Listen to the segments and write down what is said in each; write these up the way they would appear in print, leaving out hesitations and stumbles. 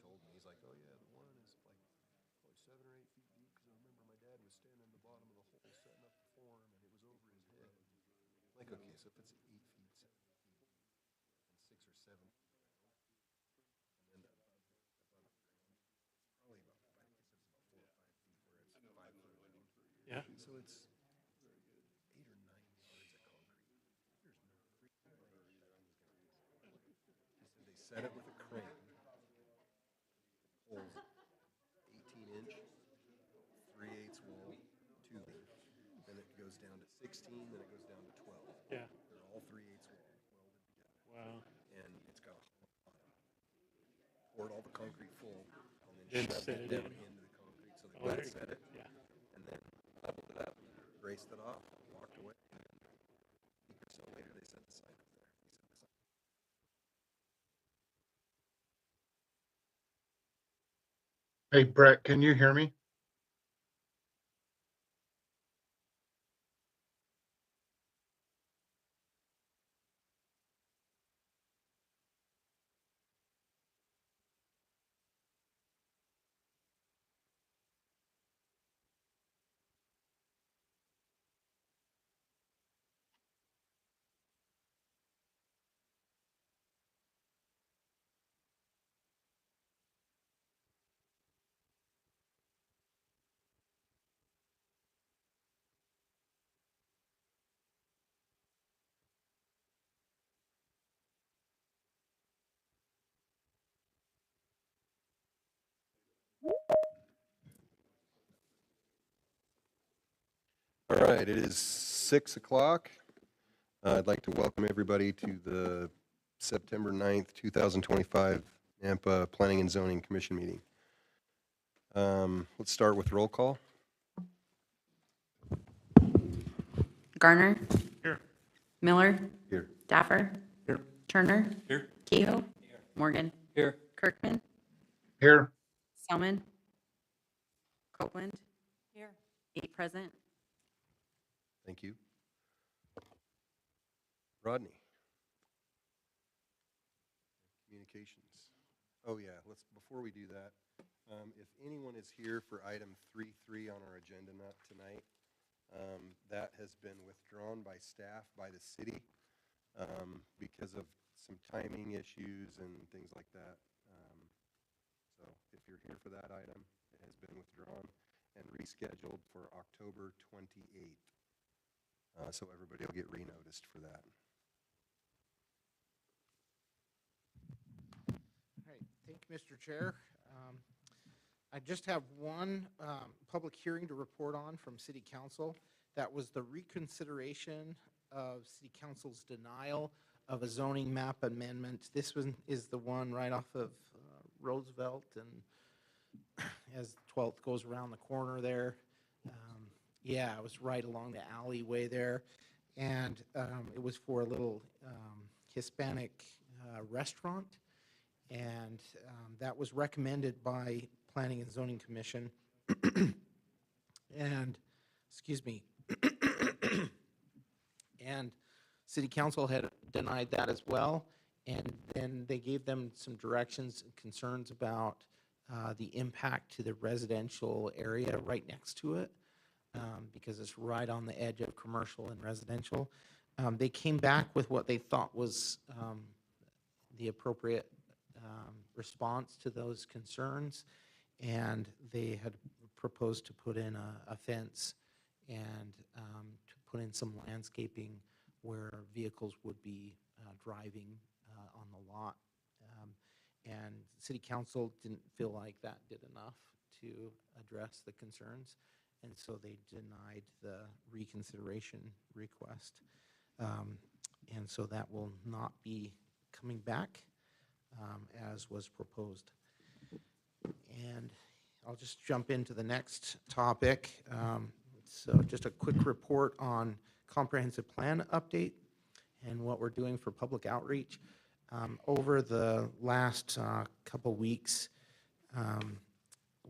told me, he's like, oh yeah, the one is like probably 7 or 8 feet deep, because I remember my dad was standing in the bottom of the hole setting up the form, and it was over his head. I'm like, okay, so if it's 8 feet, 7 feet, and 6 or 7, and then probably about, I guess it's about 4 or 5 feet where it's 5 foot around. Yeah. So it's 8 or 9 yards of concrete. There's no freaking way he said they set it with a crane, holes 18-inch, 3/8 wall tubing. Then it goes down to 16, then it goes down to 12. Yeah. They're all 3/8 wall welded together. Wow. And it's got a hollow bottom. Poured all the concrete full, and then Then shoved set it it down in. into the concrete. So they Oh, wet there you set go. it, Yeah. and then leveled it up, braced it off, walked away. And a week or so later, they set the sign up there. He set the sign. Hey, Brett, can you hear me? All right, it is 6 o'clock. I'd like to welcome everybody to the September 9th, 2025 Nampa Planning and Zoning Commission meeting. Let's start with roll call. Garner. Here. Miller. Here. Daffer. Here. Turner. Here. Kehoe. Morgan. Here. Kirkman. Here. Selman. Copeland. Here. 8 present. Thank you. Rodney. Communications. Oh yeah, before we do that, if anyone is here for item 3.3 on our agenda tonight, that has been withdrawn by staff, by the city, because of some timing issues and things like that. So if you're here for that item, it has been withdrawn and rescheduled for October 28th. So everybody will get re-noticed for that. All right, thank you, Mr. Chair. I just have one public hearing to report on from City Council. That was the reconsideration of City Council's denial of a zoning map amendment. This one is the one right off of Roosevelt, and as 12th goes around the corner there. Yeah, it was right along the alleyway there, and it was for a little Hispanic restaurant. And that was recommended by Planning and Zoning Commission. And, excuse me, and City Council had denied that as well. And then they gave them some directions and concerns about the impact to the residential area right next to it, because it's right on the edge of commercial and residential. They came back with what they thought was the appropriate response to those concerns, and they had proposed to put in a fence and to put in some landscaping where vehicles would be driving on the lot. And City Council didn't feel like that did enough to address the concerns, and so they denied the reconsideration request. And so that will not be coming back as was proposed. And I'll just jump into the next topic. So just a quick report on comprehensive plan update and what we're doing for public outreach. Over the last couple weeks,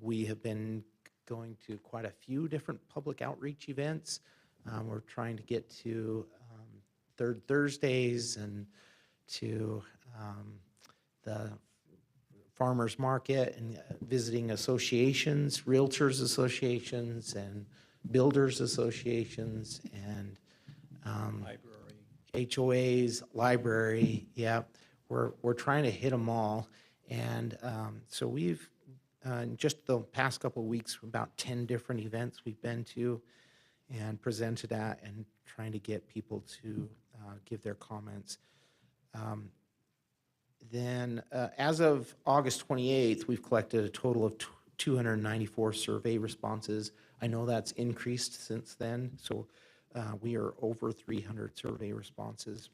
we have been going to quite a few different public outreach events. We're trying to get to Third Thursdays and to the farmers market and visiting associations, realtors associations, and builders associations, and HOAs, library, yeah. We're trying to hit them all. And so we've, in just the past couple of weeks, about 10 different events we've been to and presented at, and trying to get people to give their comments. Then, as of August 28th, we've collected a total of 294 survey responses. I know that's increased since then, so we are over 300 survey responses.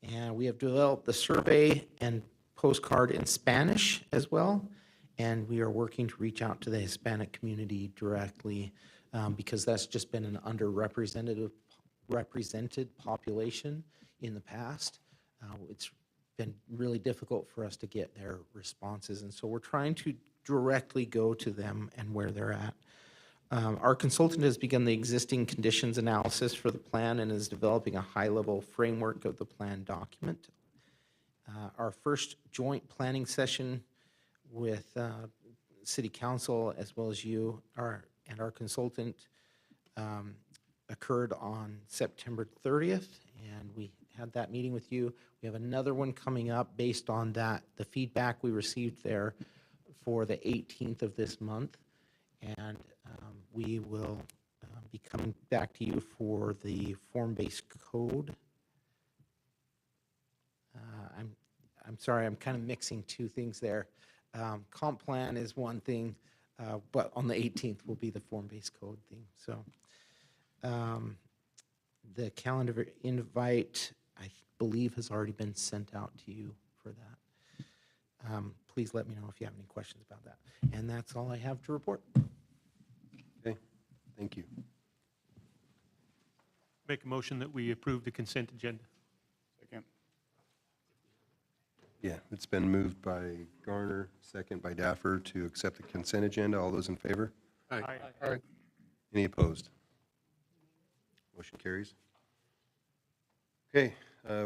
And we have developed the survey and postcard in Spanish as well, and we are working to reach out to the Hispanic community directly, because that's just been an underrepresented population in the past. It's been really difficult for us to get their responses, and so we're trying to directly go to them and where they're at. Our consultant has begun the existing conditions analysis for the plan and is developing a high-level framework of the plan document. Our first joint planning session with City Council, as well as you and our consultant, occurred on September 30th, and we had that meeting with you. We have another one coming up based on that, the feedback we received there, for the 18th of this month. And we will be coming back to you for the form-based code. I'm sorry, I'm kind of mixing two things there. Comp plan is one thing, but on the 18th will be the form-based code thing. So the calendar invite, I believe, has already been sent out to you for that. Please let me know if you have any questions about that. And that's all I have to report. Okay, thank you. Make a motion that we approve the consent agenda. Second. Yeah, it's been moved by Garner, second by Daffer, to accept the consent agenda. All those in favor? Aye. Any opposed? Motion carries. Okay,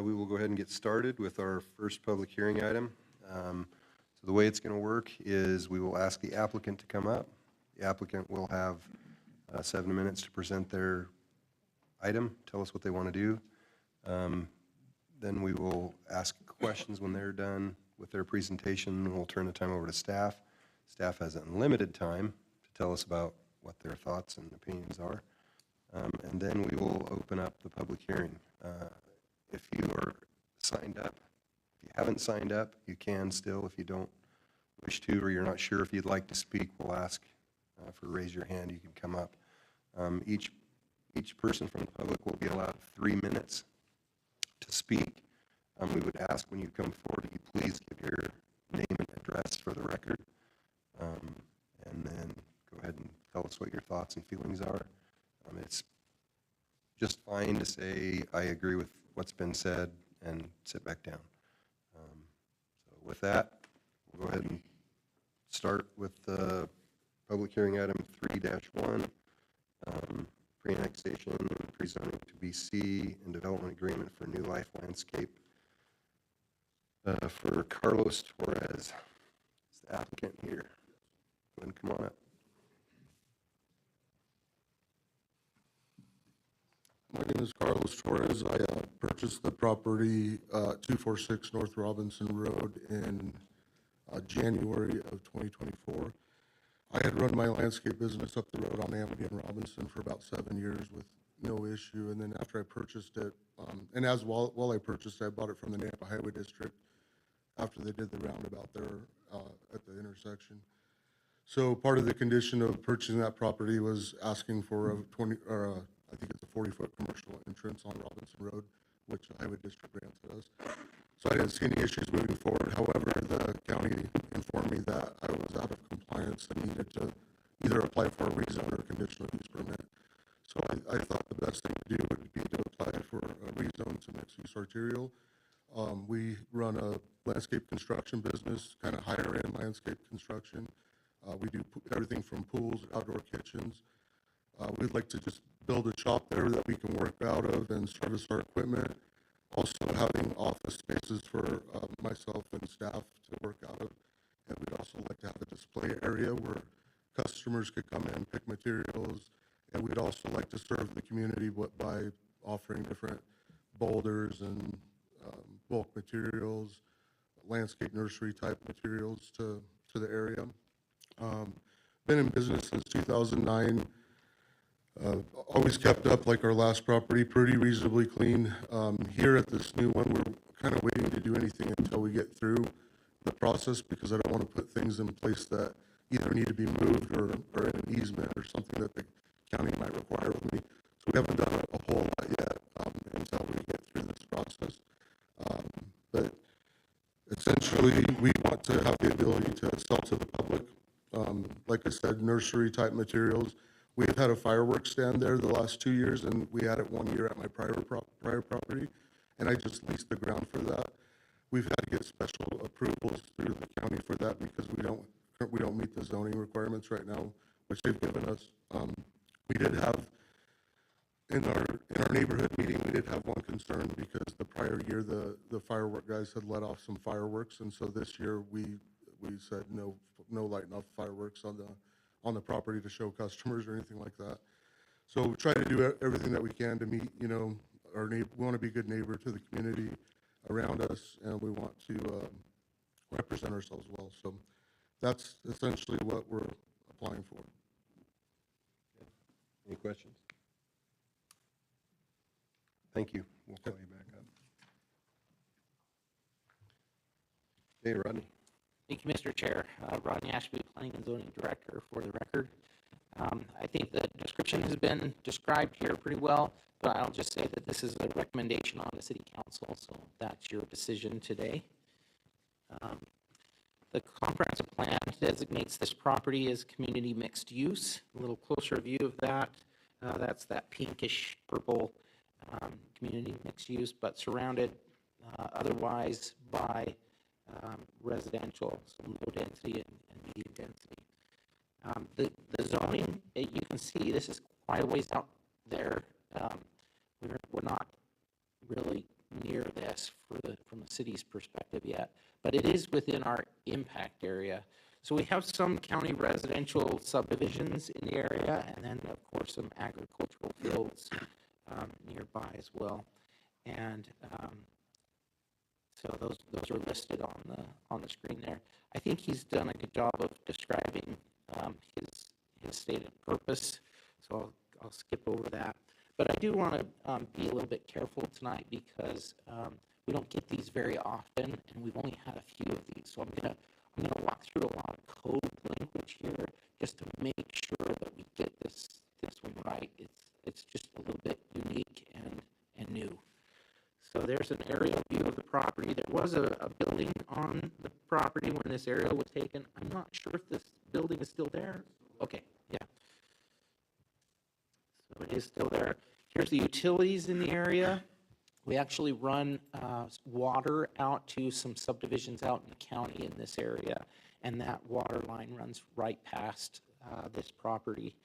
we will go ahead and get started with our first public hearing item. So the way it's going to work is we will ask the applicant to come up. The applicant will have 7 minutes to present their item, tell us what they want to do. Then we will ask questions when they're done with their presentation, and we'll turn the time over to staff. Staff has unlimited time to tell us about what their thoughts and opinions are. And then we will open up the public hearing. If you are signed up, if you haven't signed up, you can still. If you don't wish to, or you're not sure if you'd like to speak, we'll ask for raise your hand. You can come up. Each person from the public will be allowed 3 minutes to speak. We would ask when you come forward, you please give your name and address for the record, and then go ahead and tell us what your thoughts and feelings are. It's just fine to say, I agree with what's been said, and sit back down. So with that, we'll go ahead and start with the public hearing item 3-1, pre-annexation, pre-zoning to BC, and development agreement for New Life Landscape for Carlos Torres. Is the applicant here? Go ahead and come on up. My name is Carlos Torres. I purchased the property 246 North Robinson Road in January of 2024. I had run my landscape business up the road on Amity and Robinson for about 7 years with no issue. And then after I purchased it, and as while I purchased it, I bought it from the Nampa Highway District after they did the roundabout there at the intersection. So part of the condition of purchasing that property was asking for a I think it's a 40-foot commercial entrance on Robinson Road, which the Highway District granted us. So I didn't see any issues moving forward. However, the county informed me that I was out of compliance and needed to either apply for a rezone or a conditional use permit. So I thought the best thing to do would be to apply for a rezone to mixed-use arterial. We run a landscape construction business, kind of higher-end landscape construction. We do everything from pools, outdoor kitchens. We'd like to just build a shop there that we can work out of and service our equipment. Also having office spaces for myself and staff to work out of. And we'd also like to have a display area where customers could come in, pick materials. And we'd also like to serve the community by offering different boulders and bulk materials, landscape nursery type materials to the area. Been in business since 2009. Always kept up like our last property, pretty reasonably clean. Here at this new one, we're kind of waiting to do anything until we get through the process because I don't want to put things in place that either need to be moved or in an easement or something that the county might require of me. So we haven't done a whole lot yet until we get through this process. But essentially, we want to have the ability to sell to the public. Like I said, nursery type materials. We've had a fireworks stand there the last 2 years, and we had it 1 year at my prior property, and I just leased the ground for that. We've had to get special approvals through the county for that because we don't meet the zoning requirements right now, which they've given us. We did have in our neighborhood meeting, we did have one concern because the prior year the firework guys had let off some fireworks, and so this year we said no lighting off fireworks on the property to show customers or anything like that. So we try to do everything that we can to meet, our neighbor. We want to be a good neighbor to the community around us, and we want to represent ourselves well. So that's essentially what we're applying for. Any questions? Thank you. We'll call you back up. Hey, Rodney. Thank you, Mr. Chair. Rodney Ashby, Planning and Zoning Director, for the record. I think the description has been described here pretty well, but I'll just say that this is a recommendation on the City Council, so that's your decision today. The comprehensive plan designates this property as community mixed use. A little closer view of that. That's that pinkish purple community mixed use, but surrounded otherwise by residential, so low density and medium density. The zoning, you can see this is quite a ways out there. We're not really near this from the city's perspective yet, but it is within our impact area. So we have some county residential subdivisions in the area, and then of course some agricultural fields nearby as well. And so those are listed on the screen there. I think he's done a good job of describing his stated purpose, so I'll skip over that. But I do want to be a little bit careful tonight because we don't get these very often, and we've only had a few of these. So I'm gonna walk through a lot of code language here just to make sure that we get this one right. It's just a little bit unique and new. So there's an aerial view of the property. There was a building on the property when this aerial was taken. I'm not sure if this building is still there. Okay, yeah. So it is still there. Here's the utilities in the area. We actually run water out to some subdivisions out in the county in this area, and that water line runs right past this property.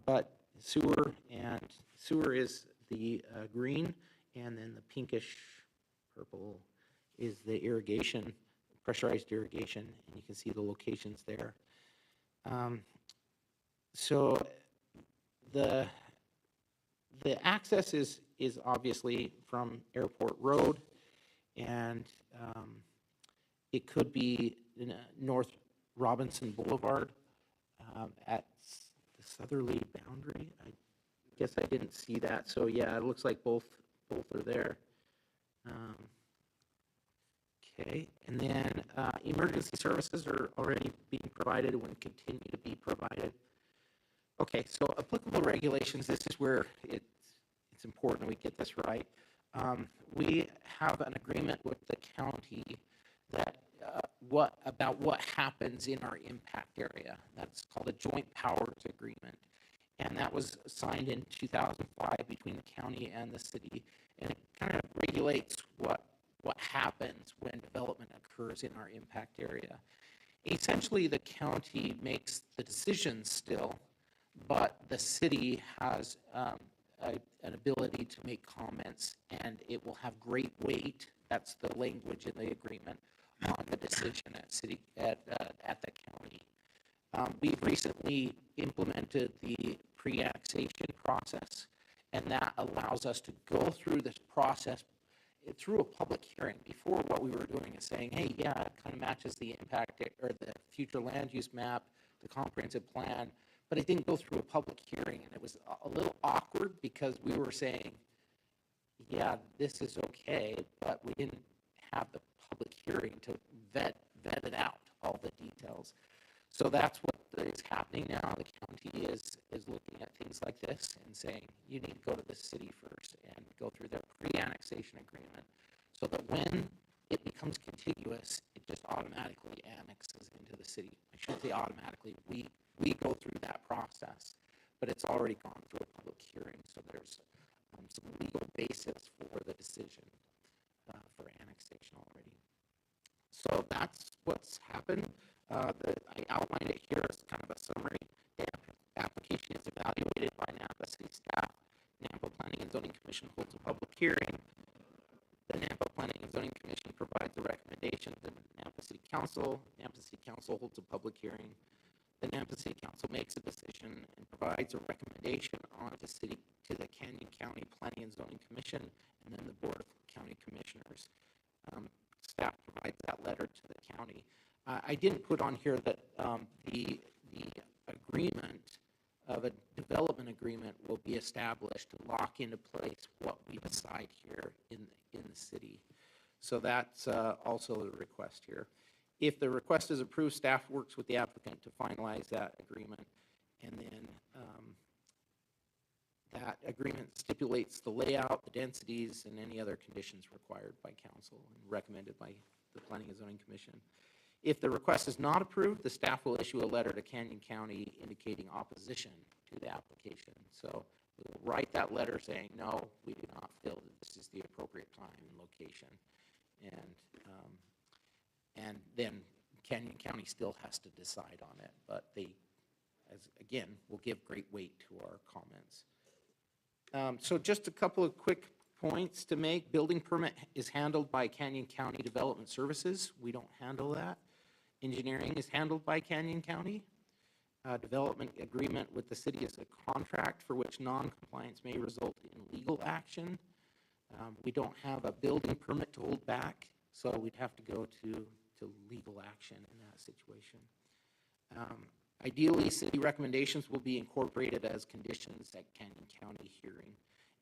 But sewer is the green, and then the pinkish purple is the irrigation, pressurized irrigation, and you can see the locations there. So the access is obviously from Airport Road, and it could be in North Robinson Boulevard at the southerly boundary. I guess I didn't see that, so yeah, it looks like both are there. Okay, and then emergency services are already being provided and will continue to be provided. Okay, so applicable regulations, this is where it's important we get this right. We have an agreement with the county that what happens in our impact area. That's called a joint powers agreement. And that was signed in 2005 between the county and the city. And it kind of regulates what happens when development occurs in our impact area. Essentially, the county makes the decisions still, but the city has a an ability to make comments, and it will have great weight. That's the language in the agreement on the decision at the county. We've recently implemented the pre-annexation process, and that allows us to go through this process through a public hearing. Before, what we were doing is saying, hey, yeah, it kind of matches the impact or the future land use map, the comprehensive plan, but it didn't go through a public hearing, and it was a little awkward because we were saying, yeah, this is okay, but we didn't have the public hearing to vet it out, all the details. So that's what is happening now. The county is looking at things like this and saying, you need to go to the city first and go through their pre-annexation agreement so that when it becomes contiguous, it just automatically annexes into the city. I shouldn't say automatically. We go through that process, but it's already gone through a public hearing, so there's some legal basis for the decision for annexation already. So that's what's happened. I outlined it here as kind of a summary. The application is evaluated by Nampa City staff. Nampa Planning and Zoning Commission holds a public hearing. The Nampa Planning and Zoning Commission provides a recommendation to the Nampa City Council. Nampa City Council holds a public hearing. The Nampa City Council makes a decision and provides a recommendation to the Canyon County Planning and Zoning Commission, and then the Board of County Commissioners. Staff provides that letter to the county. I didn't put on here that the agreement of a development agreement will be established to lock into place what we decide here in the city. So that's also the request here. If the request is approved, staff works with the applicant to finalize that agreement, and then that agreement stipulates the layout, the densities, and any other conditions required by council and recommended by the Planning and Zoning Commission. If the request is not approved, the staff will issue a letter to Canyon County indicating opposition to the application. So we'll write that letter saying, no, we do not feel that this is the appropriate time and location. And then Canyon County still has to decide on it, but they, again, will give great weight to our comments. So just a couple of quick points to make. Building permit is handled by Canyon County Development Services. We don't handle that. Engineering is handled by Canyon County. Development agreement with the city is a contract for which non-compliance may result in legal action. We don't have a building permit to hold back, so we'd have to go to legal action in that situation. Ideally, city recommendations will be incorporated as conditions at Canyon County hearing,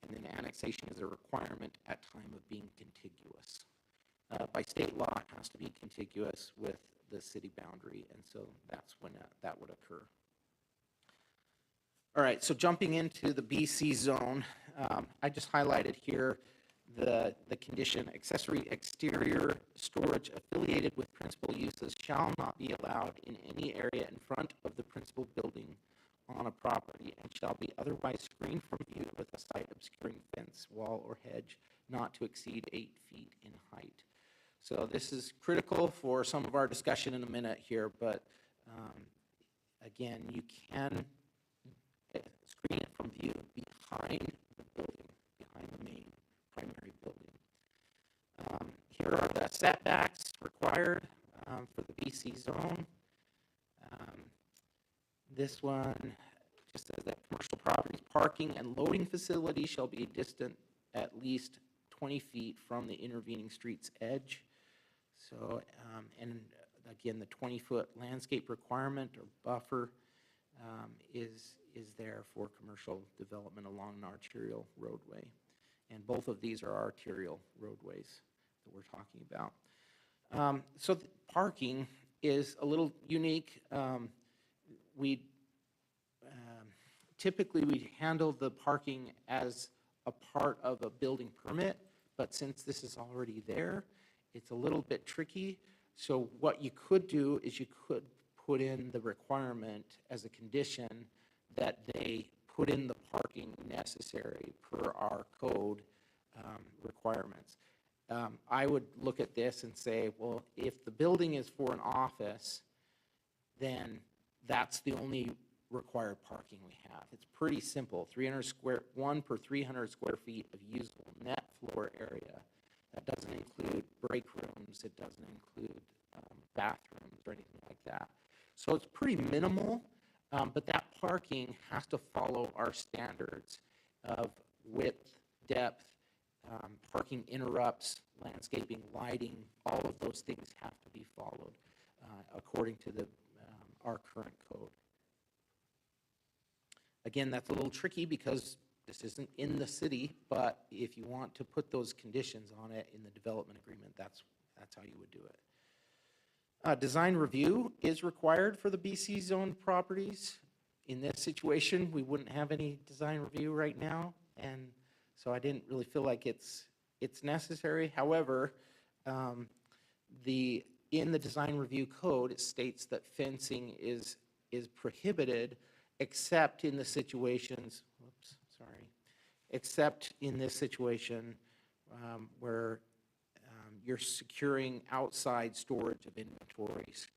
and then annexation is a requirement at time of being contiguous. By state law, it has to be contiguous with the city boundary, and so that's when that would occur. All right, so jumping into the BC zone, I just highlighted here the condition: accessory exterior storage affiliated with principal uses shall not be allowed in any area in front of the principal building on a property and shall be otherwise screened from view with a site obscuring fence, wall, or hedge not to exceed 8 feet in height. So this is critical for some of our discussion in a minute here, but again, you can screen it from view behind the building, behind the main primary building. Here are the setbacks required for the BC zone. This one just says that commercial properties, parking, and loading facilities shall be distant at least 20 feet from the intervening street's edge. So, and again, the 20-foot landscape requirement or buffer is there for commercial development along an arterial roadway. And both of these are arterial roadways that we're talking about. So the parking is a little unique. Typically we handle the parking as a part of a building permit, but since this is already there, it's a little bit tricky. So what you could do is you could put in the requirement as a condition that they put in the parking necessary per our code requirements. I would look at this and say, well, if the building is for an office, then that's the only required parking we have. It's pretty simple, 1 per 300 square feet of usable net floor area. That doesn't include break rooms, it doesn't include bathrooms or anything like that. So it's pretty minimal, but that parking has to follow our standards of width, depth, parking interrupts, landscaping, lighting, all of those things have to be followed according to our current code. Again, that's a little tricky because this isn't in the city, but if you want to put those conditions on it in the development agreement, that's how you would do it. Design review is required for the BC zone properties. In this situation, we wouldn't have any design review right now, and so I didn't really feel like it's necessary. However, in the design review code, it states that fencing is prohibited except in the situations, except in this situation where you're securing outside storage of inventories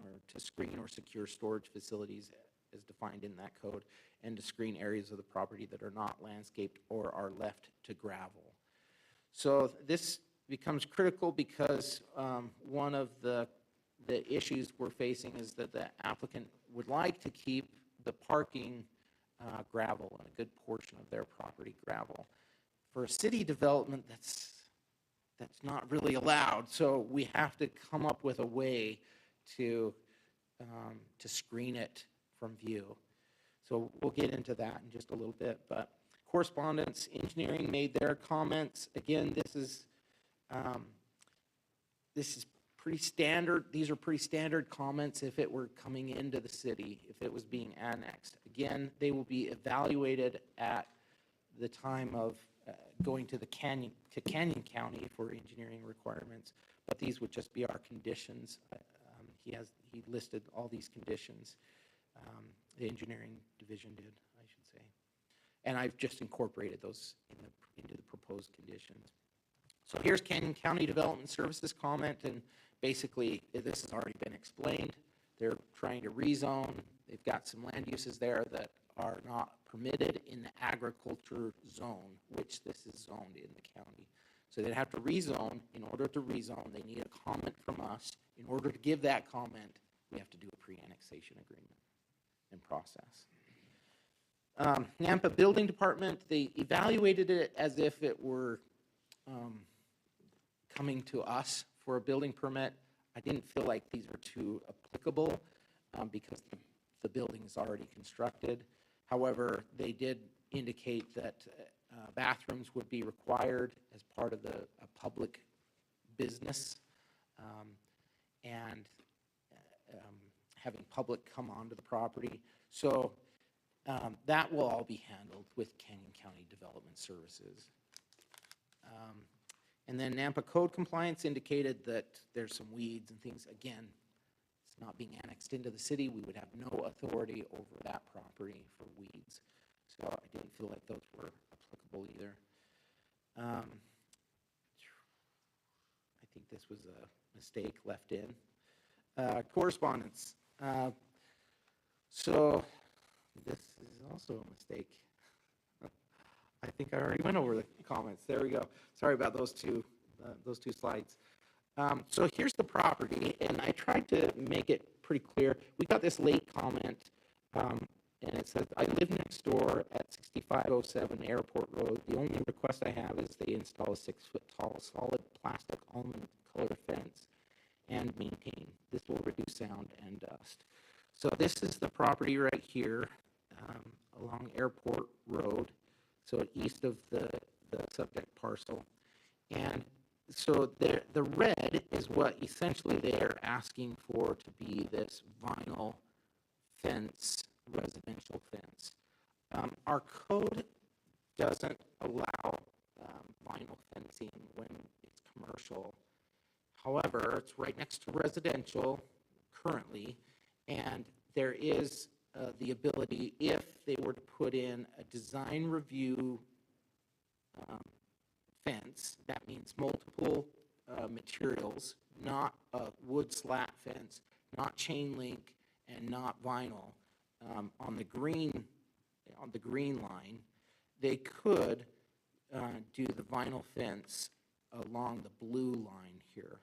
or to screen or secure storage facilities as defined in that code, and to screen areas of the property that are not landscaped or are left to gravel. So this becomes critical because one of the issues we're facing is that the applicant would like to keep the parking gravel and a good portion of their property gravel. For a city development, that's not really allowed, so we have to come up with a way to screen it from view. So we'll get into that in just a little bit, but correspondence engineering made their comments. Again, this is pretty standard. These are pretty standard comments if it were coming into the city, if it was being annexed. Again, they will be evaluated at the time of going to Canyon County for engineering requirements, but these would just be our conditions. He listed all these conditions. The engineering division did, I should say. And I've just incorporated those into the proposed conditions. So here's Canyon County Development Services comment, and basically this has already been explained. They're trying to rezone. They've got some land uses there that are not permitted in the agriculture zone, which this is zoned in the county. So they'd have to rezone. In order to rezone, they need a comment from us. In order to give that comment, we have to do a pre-annexation agreement and process. Nampa Building Department, they evaluated it as if it were coming to us for a building permit. I didn't feel like these were too applicable because the building is already constructed. However, they did indicate that bathrooms would be required as part of a public business, and having public come onto the property. So that will all be handled with Canyon County Development Services. And then Nampa Code Compliance indicated that there's some weeds and things. Again, it's not being annexed into the city. We would have no authority over that property for weeds. So I didn't feel like those were applicable either. I think this was a mistake left in. Correspondence. So this is also a mistake. I think I already went over the comments. There we go. Sorry about those two slides. So here's the property, and I tried to make it pretty clear. We got this late comment, and it says, I live next door at 6507 Airport Road. The only request I have is they install a 6-foot-tall solid plastic almond color fence and maintain. This will reduce sound and dust. So this is the property right here along Airport Road, so east of the subject parcel. And so the red is what essentially they're asking for to be this vinyl fence, residential fence. Our code doesn't allow vinyl fencing when it's commercial. However, it's right next to residential currently, and there is the ability, if they were to put in a design review fence, that means multiple materials, not a wood slat fence, not chain link, and not vinyl. on the green line, they could do the vinyl fence along the blue line here,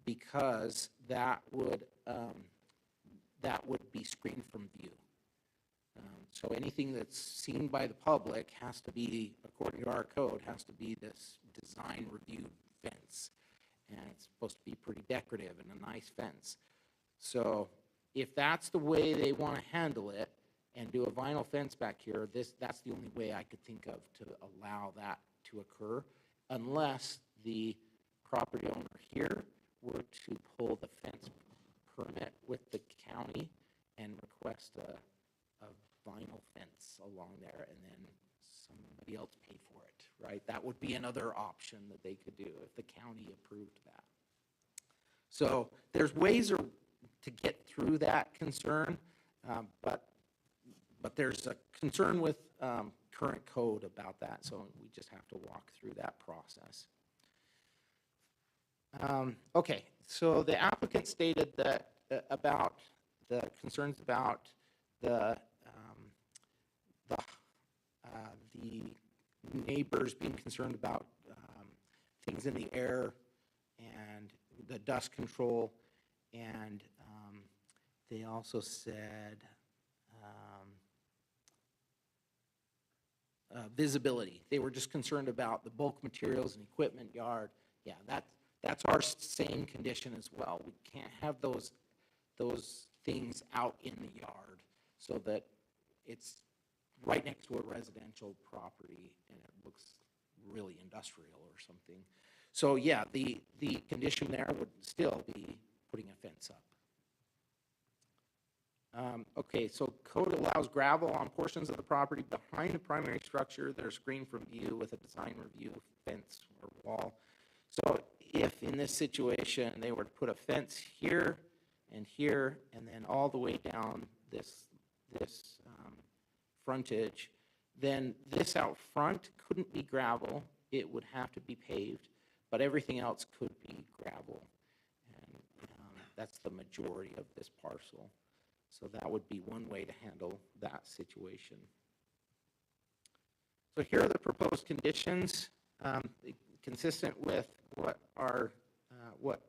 because that would be screened from view. So anything that's seen by the public has to be, according to our code, has to be this design review fence. And it's supposed to be pretty decorative and a nice fence. So if that's the way they want to handle it and do a vinyl fence back here, that's the only way I could think of to allow that to occur, unless the property owner here were to pull the fence permit with the county and request a vinyl fence along there, and then somebody else pay for it, right? That would be another option that they could do if the county approved that. So there's ways to get through that concern, but there's a concern with current code about that, so we just have to walk through that process. Okay, so the applicant stated that about the concerns about the neighbors being concerned about things in the air and the dust control, and they also said visibility. They were just concerned about the bulk materials and equipment yard. Yeah, that's our same condition as well. We can't have those things out in the yard so that it's right next to a residential property and it looks really industrial or something. So yeah, the condition there would still be putting a fence up. Okay, so code allows gravel on portions of the property behind the primary structure that are screened from view with a design review fence or wall. So if in this situation they were to put a fence here, and then all the way down this frontage, then this out front couldn't be gravel. It would have to be paved, but everything else could be gravel. And that's the majority of this parcel. So that would be one way to handle that situation. So here are the proposed conditions, consistent with what our what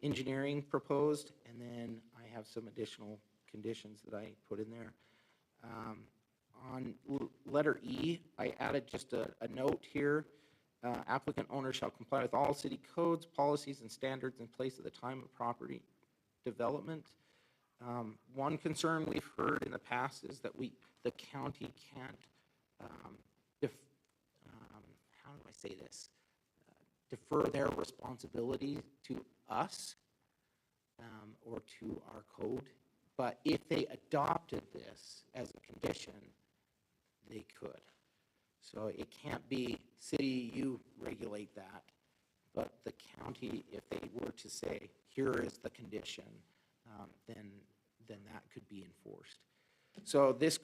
engineering proposed, and then I have some additional conditions that I put in there. On letter E, I added just a note here. Applicant owner shall comply with all city codes, policies, and standards in place at the time of property development. One concern we've heard in the past is that the county can't, how do I say this, defer their responsibility to us or to our code. But if they adopted this as a condition, they could. So it can't be, city, you regulate that, but the county, if they were to say, here is the condition, then that could be enforced. So this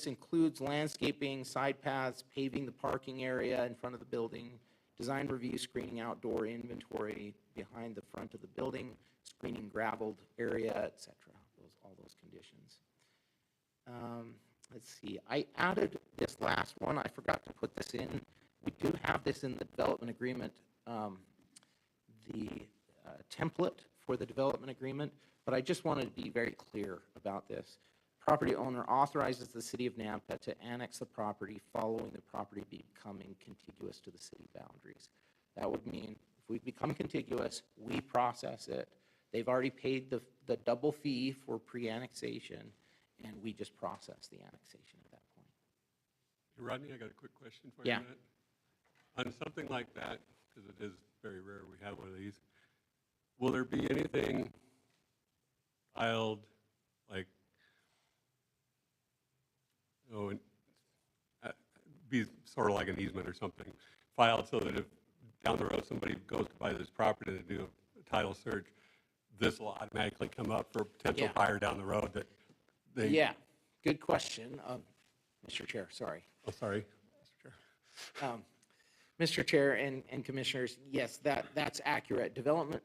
includes landscaping, side paths, paving the parking area in front of the building, design review, screening outdoor inventory behind the front of the building, screening gravelled area, etc. All those conditions. Let's see, I added this last one. I forgot to put this in. We do have this in the development agreement, the template for the development agreement, but I just wanted to be very clear about this. Property owner authorizes the city of Nampa to annex the property following the property becoming contiguous to the city boundaries. That would mean if we become contiguous, we process it. They've already paid the double fee for pre-annexation, and we just process the annexation at that point. Rodney, I got a quick question for Yeah. you on that. On something like that, because it is very rare we have one of these, will there be anything filed, like, be sort of like an easement or something, filed so that if down the road somebody goes to buy this property to do a title search, this will automatically come up for potential Yeah. buyer down the road that they... Yeah, good question, Mr. Chair, sorry. Oh, sorry, Mr. Chair. Mr. Chair and Commissioners, yes, that's accurate. Development,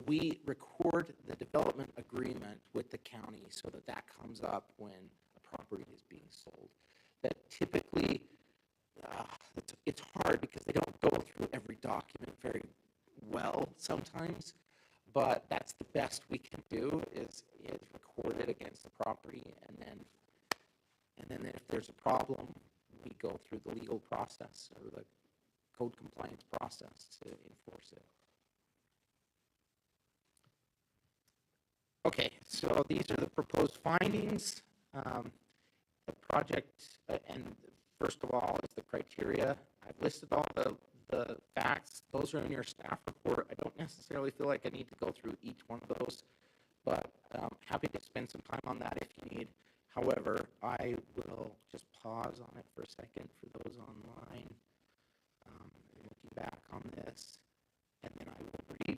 we record the development agreement with the county so that that comes up when a property is being sold. That typically, it's hard because they don't go through every document very well sometimes, but that's the best we can do is record it against the property, and then if there's a problem, we go through the legal process or the code compliance process to enforce it. Okay, so these are the proposed findings. The project, and first of all, is the criteria. I've listed all the facts. Those are in your staff report. I don't necessarily feel like I need to go through each one of those, but happy to spend some time on that if you need. However, I will just pause on it for a second for those online. Looking back on this, and then I will read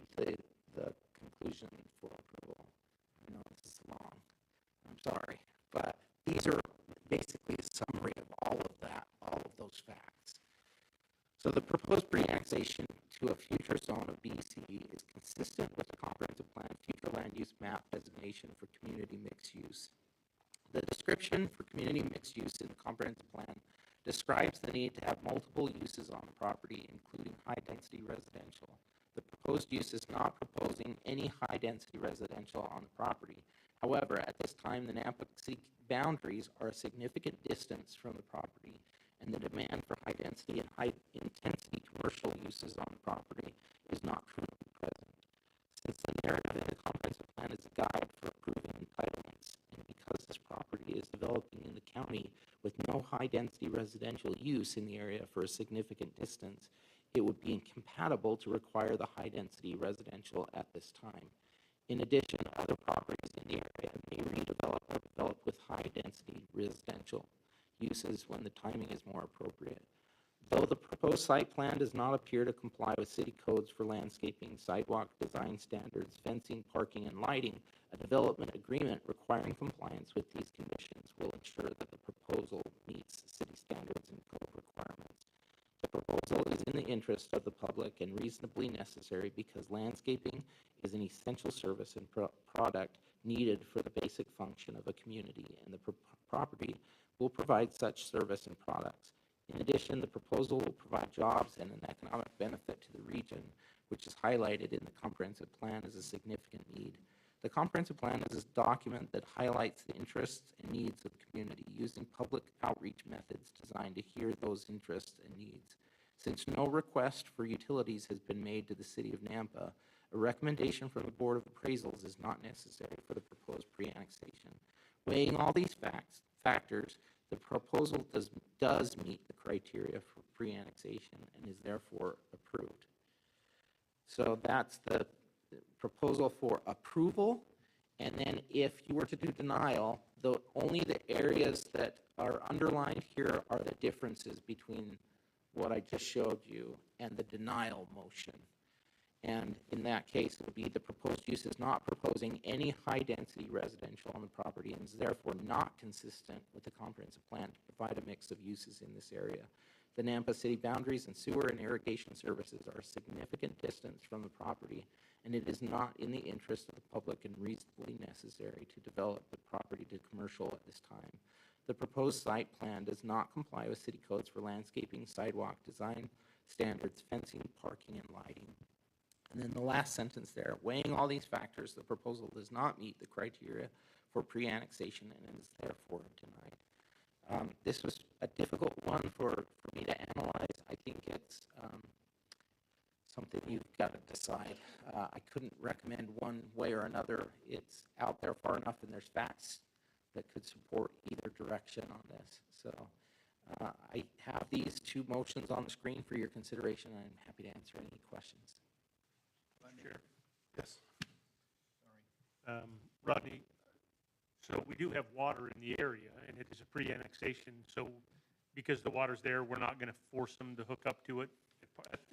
the conclusion for approval. I know this is long. I'm sorry, but these are basically a summary of all of that, all of those facts. So the proposed pre-annexation to a future zone of BC is consistent with the comprehensive plan future land use map designation for community mixed use. The description for community mixed use in the comprehensive plan describes the need to have multiple uses on the property, including high-density residential. The proposed use is not proposing any high-density residential on the property. However, at this time, the Nampa City boundaries are a significant distance from the property, and the demand for high-density and high-intensity commercial uses on the property is not currently present. Since the narrative in the comprehensive plan is a guide for approving entitlements, and because this property is developing in the county with no high-density residential use in the area for a significant distance, it would be incompatible to require the high-density residential at this time. In addition, other properties in the area may redevelop or develop with high-density residential uses when the timing is more appropriate. Though the proposed site plan does not appear to comply with city codes for landscaping, sidewalk design standards, fencing, parking, and lighting, a development agreement requiring compliance with these conditions will ensure that the proposal meets city standards and code requirements. The proposal is in the interest of the public and reasonably necessary because landscaping is an essential service and product needed for the basic function of a community, and the property will provide such service and products. In addition, the proposal will provide jobs and an economic benefit to the region, which is highlighted in the comprehensive plan as a significant need. The comprehensive plan is a document that highlights the interests and needs of the community using public outreach methods designed to hear those interests and needs. Since no request for utilities has been made to the City of Nampa, a recommendation from the Board of Appraisals is not necessary for the proposed pre-annexation. Weighing all these factors, the proposal does meet the criteria for pre-annexation and is therefore approved. So that's the proposal for approval. And then if you were to do denial, only the areas that are underlined here are the differences between what I just showed you and the denial motion. And in that case, it would be the proposed use is not proposing any high-density residential on the property and is therefore not consistent with the comprehensive plan to provide a mix of uses in this area. The Nampa City boundaries and sewer and irrigation services are a significant distance from the property, and it is not in the interest of the public and reasonably necessary to develop the property to commercial at this time. The proposed site plan does not comply with city codes for landscaping, sidewalk design standards, fencing, parking, and lighting. And then the last sentence there, weighing all these factors, the proposal does not meet the criteria for pre-annexation and is therefore denied. This was a difficult one for me to analyze. I think it's something you've got to decide. I couldn't recommend one way or another. It's out there far enough and there's facts that could support either direction on this. So I have these two motions on the screen for your consideration, and I'm happy to answer any questions. Sure. Yes. Rodney, so we do have water in the area, and it is a pre-annexation, so because the water's there, we're not going to force them to hook up to it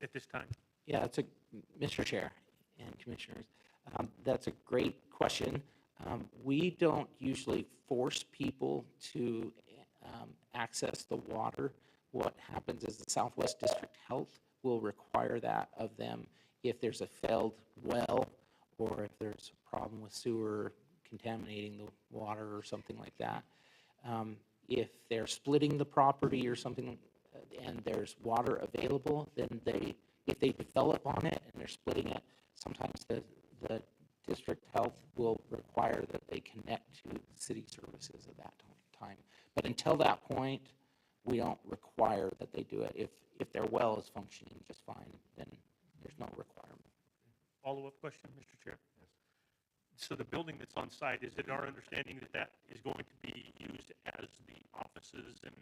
at this time? Yeah, Mr. Chair and Commissioners, that's a great question. We don't usually force people to access the water. What happens is the Southwest District Health will require that of them if there's a failed well or if there's a problem with sewer contaminating the water or something like that. If they're splitting the property or something and there's water available, then if they develop on it and they're splitting it, sometimes the district health will require that they connect to city services at that time. But until that point, we don't require that they do it. If their well is functioning just fine, then there's no requirement. Follow-up question, Mr. Chair? So the building that's on site, is it our understanding that that is going to be used as the offices and?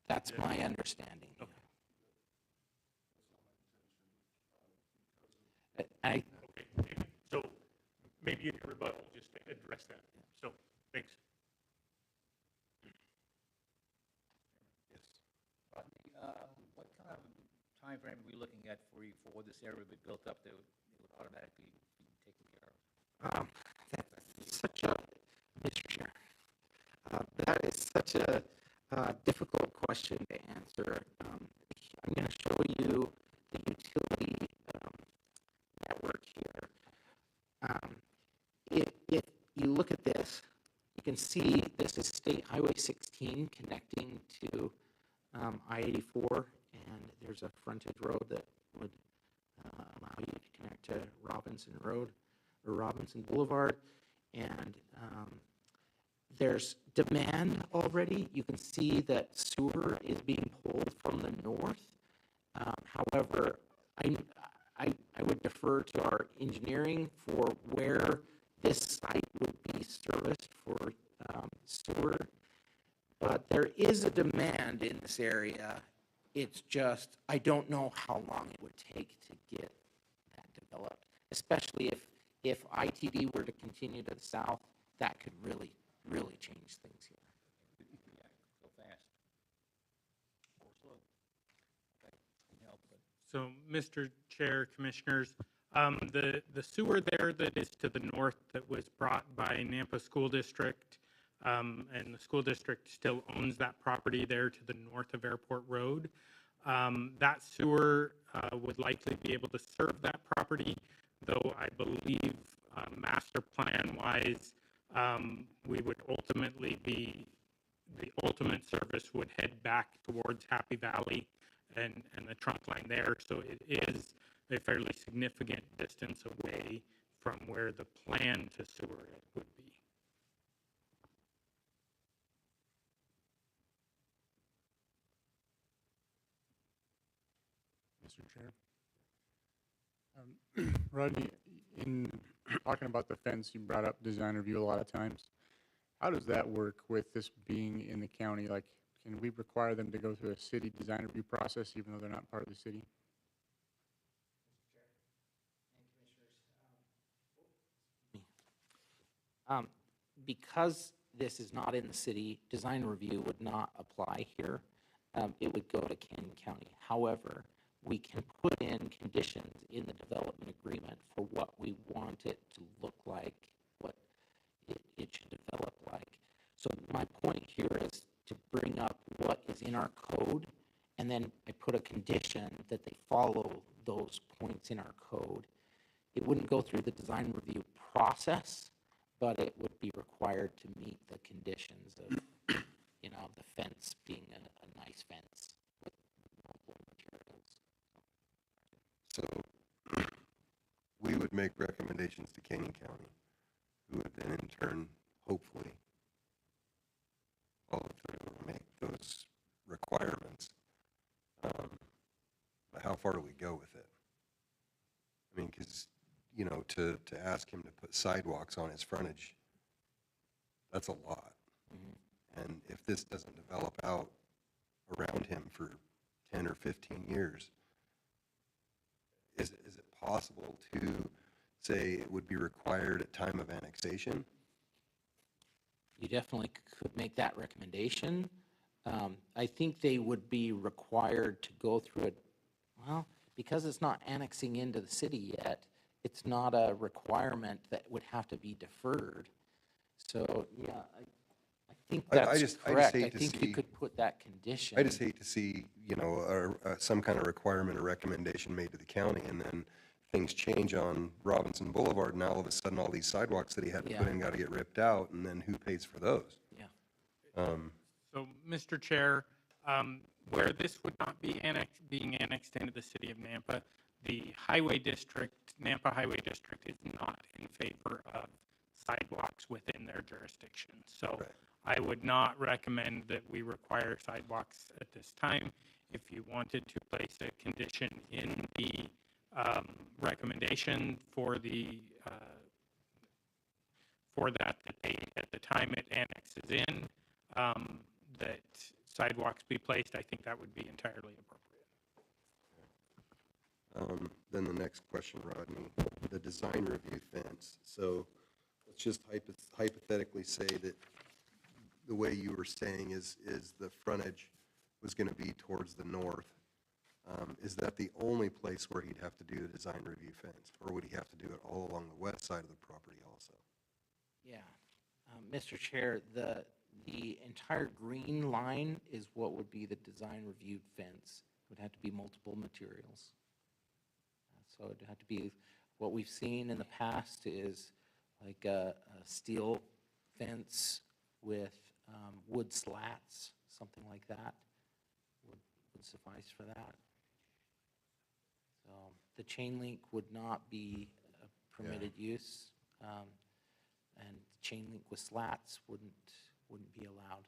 That's my understanding. Okay. I, Okay, so maybe in your rebuttal, just address that. So, thanks. Yes. Rodney, what kind of timeframe are we looking at for this area to be built up that would automatically be taken care of? that's such a, Mr. Chair, that is such a difficult question to answer. I'm going to show you the utility network here. If you look at this, you can see this is State Highway 16 connecting to I-84, and there's a frontage road that would allow you to connect to Robinson Road or Robinson Boulevard, and there's demand already. You can see that sewer is being pulled from the north. However, I would defer to our engineering for where this site would be serviced for sewer. But there is a demand in this area. It's just, I don't know how long it would take to get that developed, especially if ITD were to continue to the south. That could really, really change things here. Yeah, so fast. Or slow. Okay, can help, but So, Mr. Chair, Commissioners, the sewer there that is to the north that was brought by Nampa School District, and the school district still owns that property there to the north of Airport Road. That sewer would likely be able to serve that property, though I believe master plan-wise, we would ultimately be, the ultimate service would head back towards Happy Valley and the trunk line there. So it is a fairly significant distance away from where the plan to sewer it would be. Mr. Chair. Rodney, in talking about the fence, you brought up design review a lot of times. How does that work with this being in the county? Like, can we require them to go through a city design review process even though they're not part of the city? Because this is not in the city, design review would not apply here. It would go to Canyon County. However, we can put in conditions in the development agreement for what we want it to look like, what it should develop like. So my point here is to bring up what is in our code, and then I put a condition that they follow those points in our code. It wouldn't go through the design review process, but it would be required to meet the conditions of, the fence being a nice fence with multiple materials. So we would make recommendations to Canyon County, who would then in turn, hopefully, follow through and make those requirements. But how far do we go with it? I mean, because, to ask him to put sidewalks on his frontage, that's a lot. And if this doesn't develop out around him for 10 or 15 years, is it possible to say it would be required at time of annexation? You definitely could make that recommendation. I think they would be required to go through it, well, because it's not annexing into the city yet, it's not a requirement that would have to be deferred. So, yeah, I think I that's just correct. hate I to think see- you could put that condition. I just hate to see, some kind of requirement or recommendation made to the county, and then things change on Robinson Boulevard, and now all of a sudden, all these sidewalks that he had to put Yeah. in got to get ripped out, and then who pays for those? Yeah. So, Mr. Chair, where this would not be being annexed into the city of Nampa, the highway district, Nampa Highway District is not in favor of sidewalks within their jurisdiction. So Right. I would not recommend that we require sidewalks at this time. If you wanted to place a condition in the recommendation for that they, at the time it annexes in, that sidewalks be placed, I think that would be entirely appropriate. Then the next question, Rodney, the design review fence. So let's just hypothetically say that the way you were saying is the frontage was going to be towards the north. Is that the only place where he'd have to do a design review fence? Or would he have to do it all along the west side of the property also? Yeah. Mr. Chair, the entire green line is what would be the design reviewed fence. It would have to be multiple materials. So it'd have to be, what we've seen in the past is like a steel fence with wood slats, something like that would suffice for that. So the chain link would not be a permitted use. And chain link with slats wouldn't be allowed,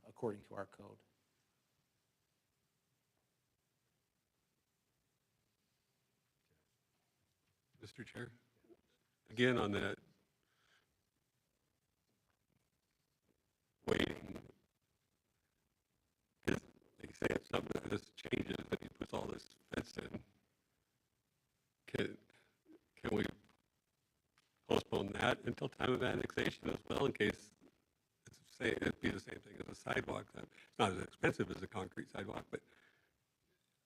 according to our code. Mr. Chair, again, on that waiting, like you say, if something like this changes and he puts all this fence in, can we postpone that until time of annexation as well, in case it'd be the same thing as a sidewalk? It's not as expensive as a concrete sidewalk, but,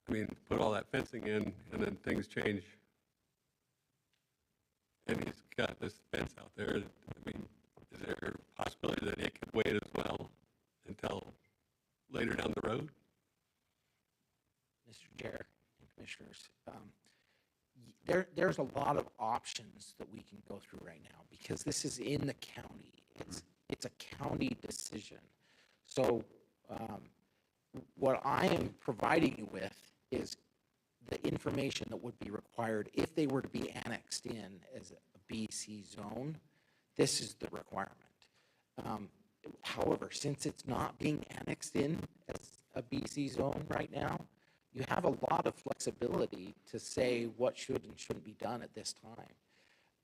I mean, put all that fencing in and then things change. And he's got this fence out there. I mean, is there a possibility that it could wait as well until later down the road? Mr. Chair and Commissioners, there's a lot of options that we can go through right now because this is in the county. It's a county decision. So what I am providing you with is the information that would be required if they were to be annexed in as a BC zone. This is the requirement. However, since it's not being annexed in as a BC zone right now, you have a lot of flexibility to say what should and shouldn't be done at this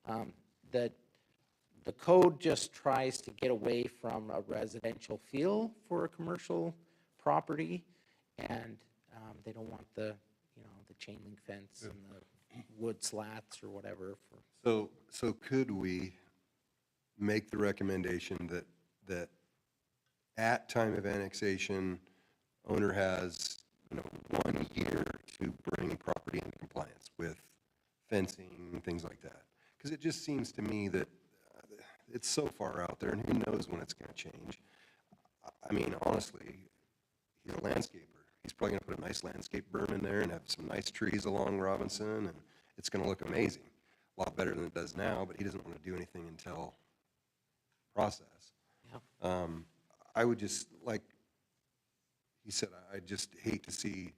time. The code just tries to get away from a residential feel for a commercial property, and they don't want the chain link fence and the wood slats or whatever. So could we make the recommendation that at time of annexation, owner has 1 year to bring property into compliance with fencing and things like that? Because it just seems to me that it's so far out there, and who knows when it's going to change. I mean, honestly, he's a landscaper. He's probably going to put a nice landscape berm in there and have some nice trees along Robinson, and it's going to look amazing. A lot better than it does now, but he doesn't want to do anything until process. Yeah. I would just, like he said, I just hate to see,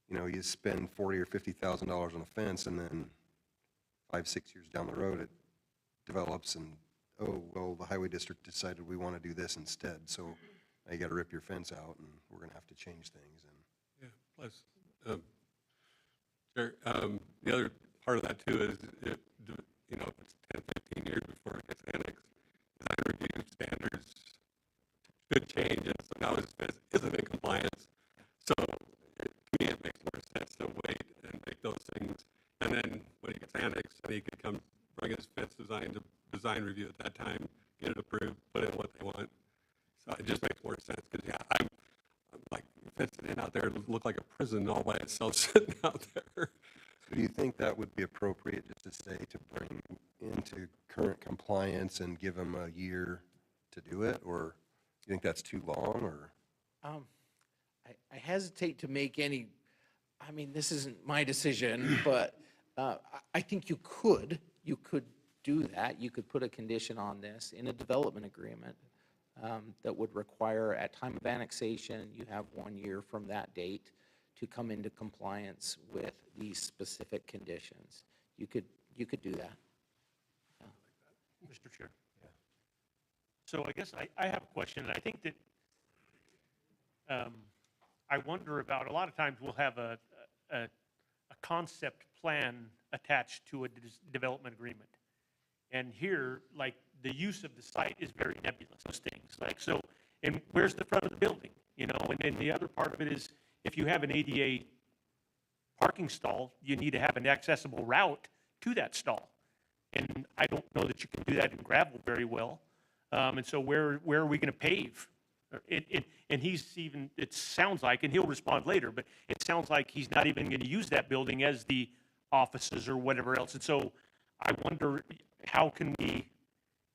you spend $40,000 or $50,000 on a fence, and then 5-6 years down the road, it develops, and oh, well, the highway district decided we want to do this instead, so now you got to rip your fence out, and we're going to have to change things. And Yeah, plus, Chair, the other part of that too is if it's 10, 15 years before it gets annexed, design review standards could change, and so now his fence isn't in compliance. So to me, it makes more sense to wait and make those things, and then when it gets annexed, then he could come bring his fence design review at that time, get it approved, put in what they want. So it just makes more sense, because I'm like, fencing it out there, it looked like a prison all by itself sitting out there. so do you think that would be appropriate just to say to bring into current compliance and give them a year to do it, or You think that's too long, or? I hesitate to make any, I mean, this isn't my decision, but I think you could do that. You could put a condition on this in a development agreement that would require at time of annexation, you have 1 year from that date to come into compliance with these specific conditions. You could do that. Mr. Chair. So I guess I have a question, and I think that I wonder about, a lot of times we'll have a concept plan attached to a development agreement. And here, like, the use of the site is very nebulous, those things. Like, so, and where's the front of the building? You know, and then the other part of it is, if you have an ADA parking stall, you need to have an accessible route to that stall. And I don't know that you can do that in gravel very well. And so where are we going to pave? And he's even, it sounds like, and he'll respond later, but it sounds like he's not even going to use that building as the offices or whatever else. And so I wonder, how can we,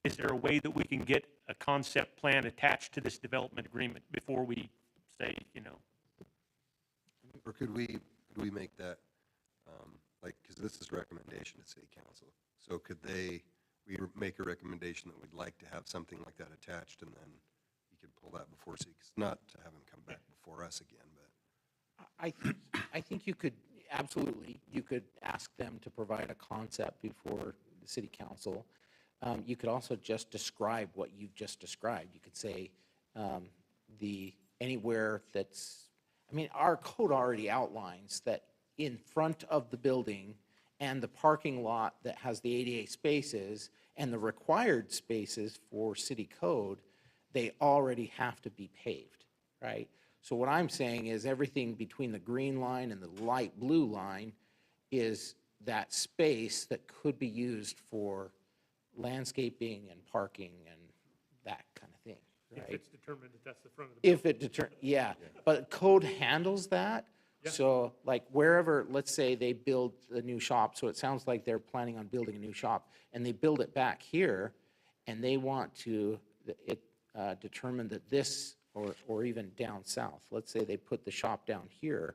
is there a way that we can get a concept plan attached to this development agreement before we say, you know? Or could we make that, like, because this is recommendation to city council. So could we make a recommendation that we'd like to have something like that attached, and then you could pull that before city, not to have him come back before us again, but. I think you could, absolutely, you could ask them to provide a concept before the city council. You could also just describe what you've just described. You could say anywhere that's, I mean, our code already outlines that in front of the building and the parking lot that has the ADA spaces and the required spaces for city code, they already have to be paved, right? So what I'm saying is everything between the green line and the light blue line is that space that could be used for landscaping and parking and that kind of thing, right? If it's determined that that's the front of the building. Yeah, but code handles that. Yeah. So like wherever, let's say they build a new shop, so it sounds like they're planning on building a new shop, and they build it back here, and they want to determine that this, or even down south, let's say they put the shop down here,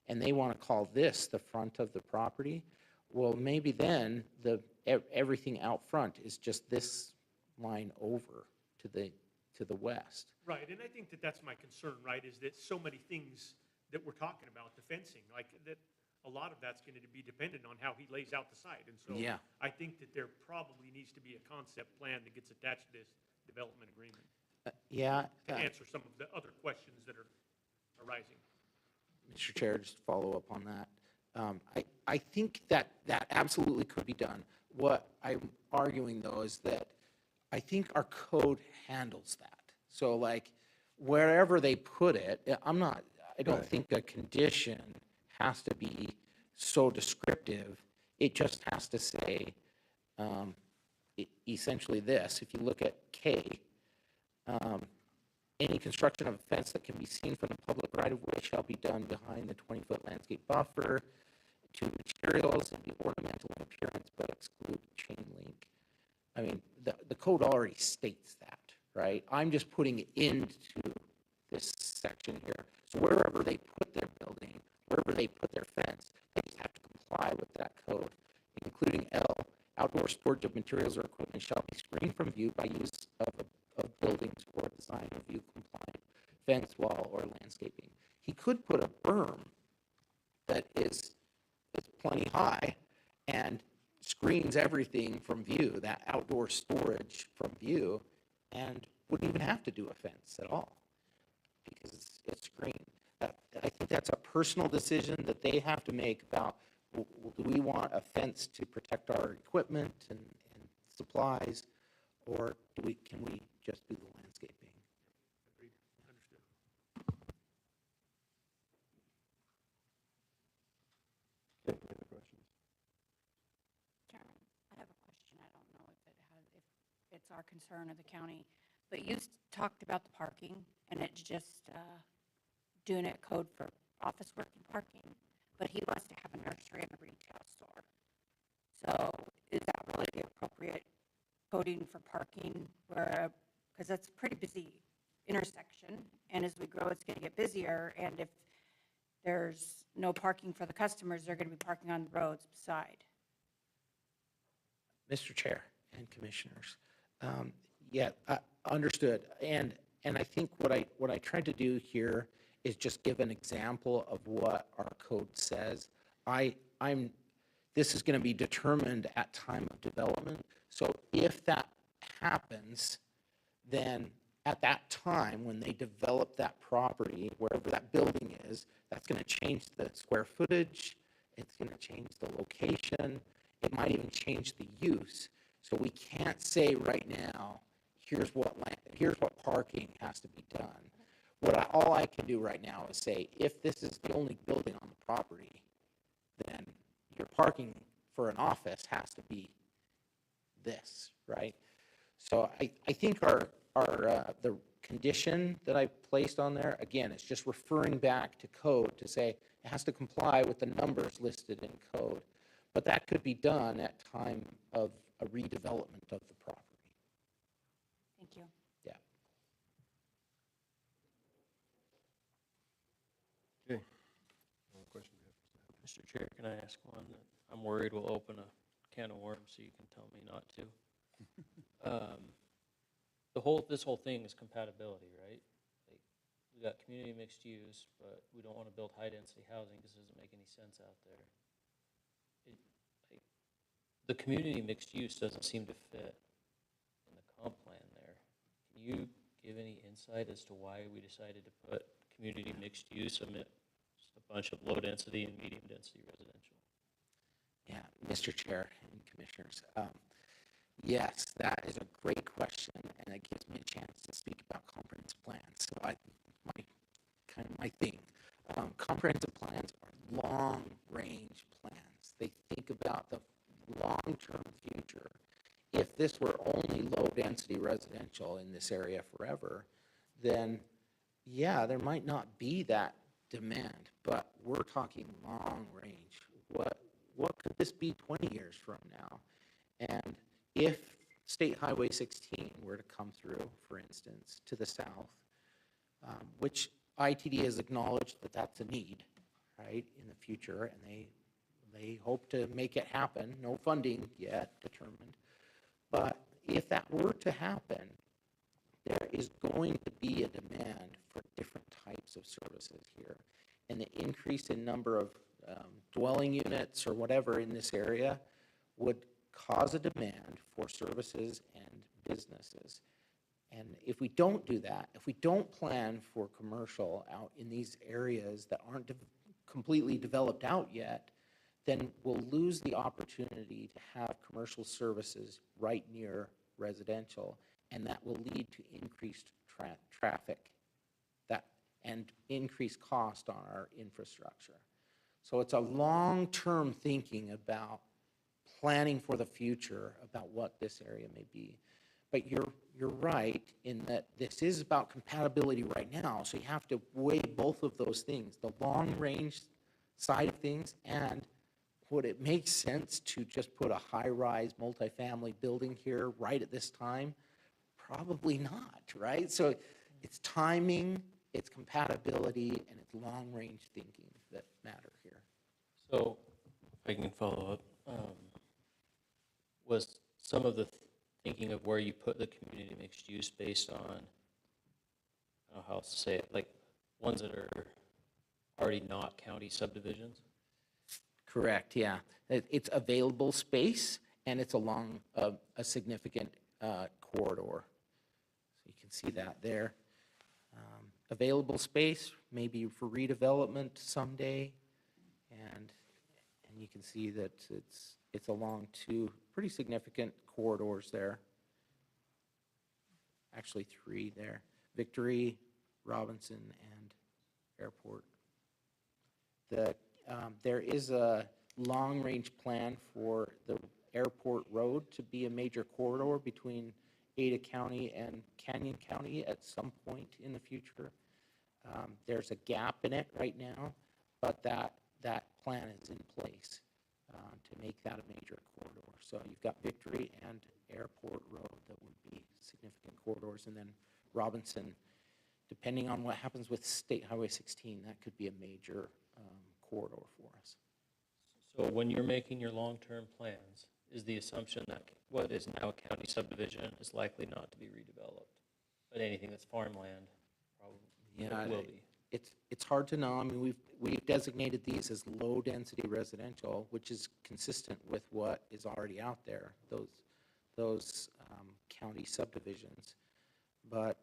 and they want to call this the front of the property, well, maybe then everything out front is just this line over to the west. Right, and I think that that's my concern, right, is that so many things that we're talking about, the fencing, like that, a lot of that's going to be dependent on how he lays out the site. And so Yeah. I think that there probably needs to be a concept plan that gets attached to this development agreement Yeah. to answer some of the other questions that are arising. Mr. Chair, just to follow up on that. I think that absolutely could be done. What I'm arguing, though, is that I think our code handles that. So like, wherever they put it, I don't think a condition has to be so descriptive. It just has to say essentially this. If you look at K, any construction of a fence that can be seen from the public right-of-way shall be done behind the 20-foot landscape buffer to materials and be ornamental in appearance but exclude chain link. I mean, the code already states that, right? I'm just putting it into this section here. So wherever they put their building, wherever they put their fence, they just have to comply with that code, including L. Outdoor storage of materials or equipment shall be screened from view by use of buildings or design or view compliant fence, wall, or landscaping. He could put a berm that is plenty high and screens everything from view, that outdoor storage from view, and wouldn't even have to do a fence at all because it's screened. I think that's a personal decision that they have to make about, do we want a fence to protect our equipment and supplies, or can we just do the landscaping? Agreed. Understood. Okay, any other questions? Chairman, I have a question. I don't know if it's our concern of the county, but you talked about the parking, and it's just doing it code for office work and parking, but he wants to have a nursery and a retail store. So is that really the appropriate coding for parking, because that's pretty busy intersection, and as we grow, it's gonna get busier, and if there's no parking for the customers, they're gonna be parking on the roads beside. Mr. Chair and Commissioners, yeah, understood. And I think what I tried to do here is just give an example of what our code says. This is going to be determined at time of development. So if that happens, then at that time, when they develop that property, wherever that building is, that's going to change the square footage, it's going to change the location, it might even change the use. So we can't say right now, here's what parking has to be done. All I can do right now is say, if this is the only building on the property, then your parking for an office has to be this, right? So I think the condition that I placed on there, again, it's just referring back to code to say it has to comply with the numbers listed in code. But that could be done at time of a redevelopment of the property. Thank you. Yeah. Okay. Any questions? Mr. Chair, can I ask one that I'm worried will open a can of worms, so you can tell me not to? This whole thing is compatibility, right? Like, we got community mixed use, but we don't want to build high-density housing because it doesn't make any sense out there. The community mixed use doesn't seem to fit in the comp plan there. Can you give any insight as to why we decided to put community mixed use amid just a bunch of low density and medium density residential? Yeah, Mr. Chair and Commissioners. Yes, that is a great question, and it gives me a chance to speak about comprehensive plans. So my thing. Comprehensive plans are long-range plans. They think about the long-term future. If this were only low-density residential in this area forever, then yeah, there might not be that demand, but we're talking long-range. What could this be 20 years from now? And if State Highway 16 were to come through, for instance, to the south, which ITD has acknowledged that that's a need, right, in the future, and they hope to make it happen. No funding yet determined. But if that were to happen, there is going to be a demand for different types of services here. And the increase in number of dwelling units or whatever in this area would cause a demand for services and businesses. And if we don't do that, if we don't plan for commercial out in these areas that aren't completely developed out yet, then we'll lose the opportunity to have commercial services right near residential, and that will lead to increased traffic and increased cost on our infrastructure. So it's a long-term thinking about planning for the future about what this area may be. But you're right in that this is about compatibility right now, so you have to weigh both of those things, the long-range side of things, and would it make sense to just put a high-rise multifamily building here right at this time? Probably not, right? So it's timing, it's compatibility, and it's long-range thinking that matter here. So, if I can follow up, was some of the thinking of where you put the community mixed use based on, I don't know how else to say it, like ones that are already not county subdivisions? Correct, yeah. It's available space, and it's along a significant corridor. So you can see that there. Available space, maybe for redevelopment someday, and you can see that it's along two pretty significant corridors there. Actually, three there: Victory, Robinson, and Airport. There is a long-range plan for the Airport Road to be a major corridor between Ada County and Canyon County at some point in the future. There's a gap in it right now, but that plan is in place to make that a major corridor. So you've got Victory and Airport Road that would be significant corridors, and then Robinson depending on what happens with State Highway 16, that could be a major corridor for us. So when you're making your long-term plans, is the assumption that what is now a county subdivision is likely not to be redeveloped? But anything that's farmland probably will be? It's hard to know. I mean, we've designated these as low-density residential, which is consistent with what is already out there, those county subdivisions. But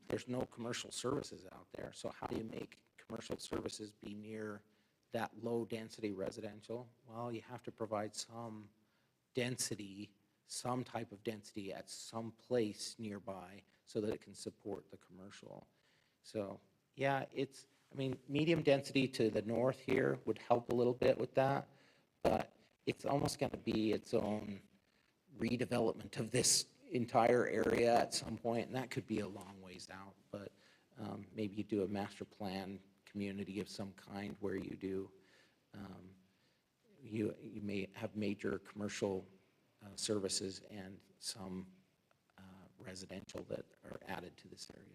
there's no commercial services out there, so how do you make commercial services be near that low-density residential? Well, you have to provide some density, some type of density at some place nearby so that it can support the commercial. So, yeah, I mean, medium density to the north here would help a little bit with that, but it's almost going to be its own redevelopment of this entire area at some point, and that could be a long ways out, but maybe you do a master plan community of some kind where you do, you may have major commercial services and some residential that are added to this area.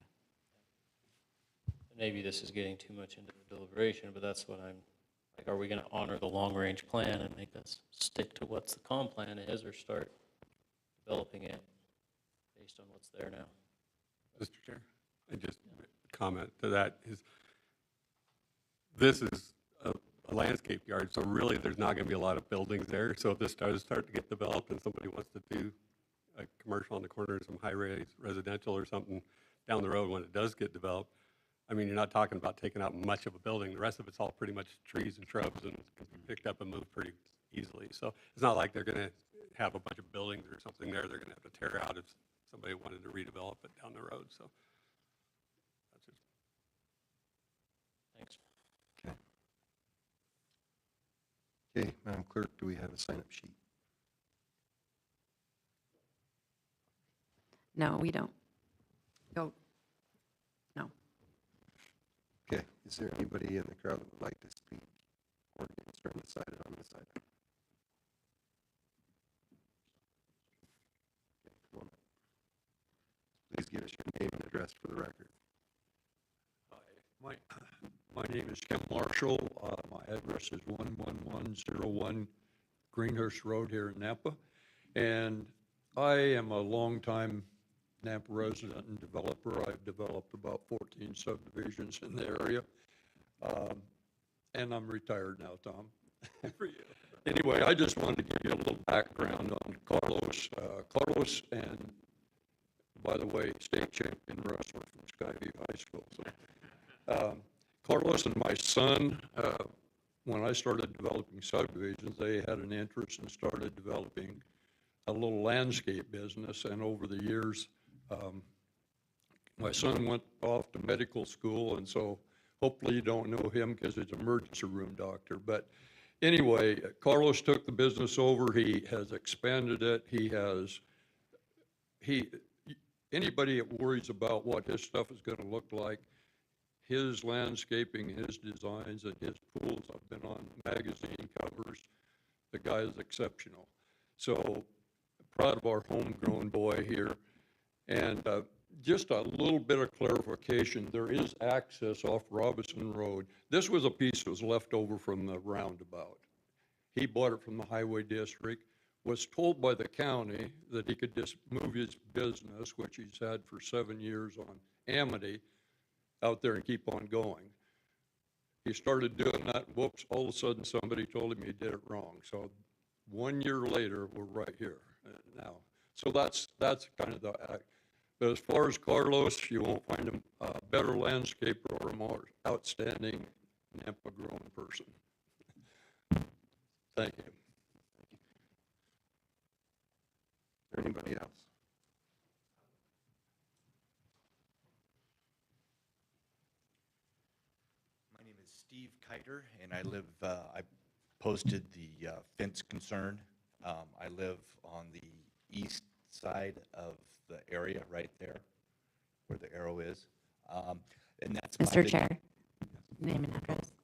Maybe this is getting too much into the deliberation, but that's what I'm, like, are we going to honor the long-range plan and make us stick to what's the comp plan is, or start developing it based on what's there now? Mr. Chair, I just comment to that is, this is a landscape yard, so really there's not going to be a lot of buildings there. So if this does start to get developed and somebody wants to do a commercial on the corner of some high-rise residential or something down the road when it does get developed, I mean, you're not talking about taking out much of a building. The rest of it's all pretty much trees and shrubs and can be picked up and moved pretty easily. So it's not like they're going to have a bunch of buildings or something there they're going to have to tear out if somebody wanted to redevelop it down the road. So that's just. Thanks. Okay. Okay, Madam Clerk, do we have a sign-up sheet? No, we don't. Go. No. Okay, is there anybody in the crowd that would like to speak or against or undecided on this item? Okay, come on up. Please give us your name and address for the record. Hi, my name is Kim Marshall. My address is 11101 Greenhurst Road here in Nampa. And I am a longtime Nampa resident and developer. I've developed about 14 subdivisions in the area. And I'm retired now, Tom. For you. Anyway, I just wanted to give you a little background on Carlos. Carlos, and by the way, state champion wrestler from Skyview High School. So, Carlos and my son, when I started developing subdivisions, they had an interest and started developing a little landscape business. And over the years, my son went off to medical school, and so hopefully you don't know him because he's an emergency room doctor. But anyway, Carlos took the business over. He has expanded it. Anybody that worries about what his stuff is going to look like, his landscaping, his designs, and his pools, I've been on magazine covers. The guy is exceptional. So proud of our homegrown boy here. And just a little bit of clarification, there is access off Robinson Road. This was a piece that was left over from the roundabout. He bought it from the highway district, was told by the county that he could just move his business, which he's had for 7 years on Amity, out there and keep on going. He started doing that, whoops, all of a sudden somebody told him he did it wrong. So 1 year later, we're right here now. So that's kind of the act. But as far as Carlos, you won't find him a better landscaper or a more outstanding Nampa grown person. Thank you. Is there anybody else? My name is Steve Kiter, and I live, I posted the fence concern. I live on the east side of the area right there where the arrow is. And that's Mr. Chair, name and address.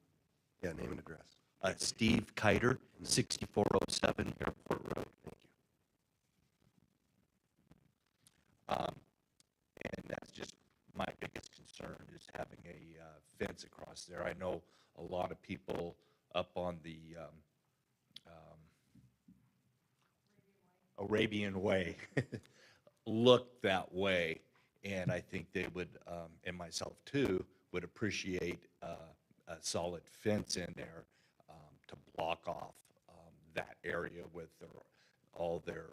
Yeah, name and address. Steve Kiter, 6407 Airport Road. Thank you. And that's just my biggest concern a fence across there. I know a lot of people up on the Arabian Way look that way, and I think they would, and myself too, would appreciate a solid fence in there to block off that area with all their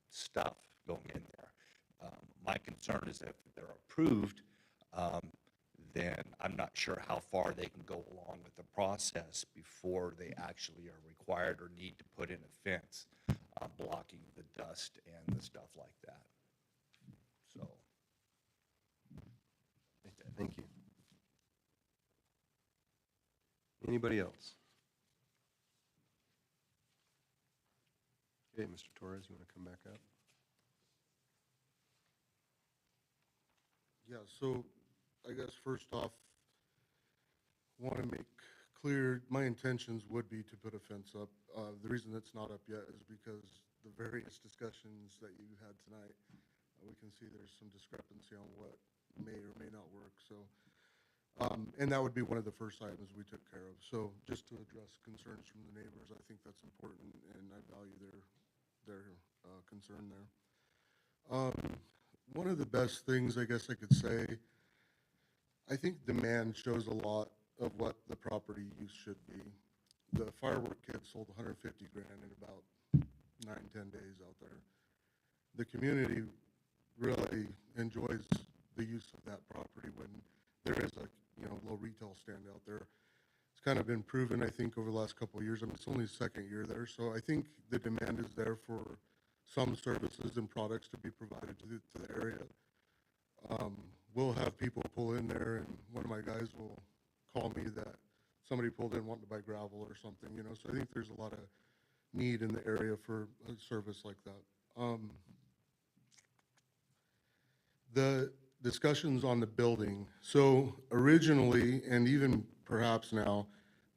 stuff going in there. My concern is if they're approved, then I'm not sure how far they can go along with the process before they actually are required or need to put in a fence blocking the dust and the stuff like that. So. Thank you. Anybody else? Okay, Mr. Torres, you want to come back up? Yeah, so I guess first off, want to make clear, my intentions would be to put a fence up. The reason it's not up yet is because the various discussions that you had tonight, we can see there's some discrepancy on what may or may not work, so. And that would be one of the first items we took care of. So just to address concerns from the neighbors, I think that's important, and I value their concern there. One of the best things I guess I could say, I think demand shows a lot of what the property use should be. The firework kit sold 150 grand in about 9-10 days out there. The community really enjoys the use of that property when there is a low retail stand out there. It's kind of been proven, I think, over the last couple of years. I mean, it's only the second year there, so I think the demand is there for some services and products to be provided to the area. We'll have people pull in there, and one of my guys will call me that somebody pulled in wanting to buy gravel or something, so I think there's a lot of need in the area for a service like that. The discussions on the building. So originally, and even perhaps now,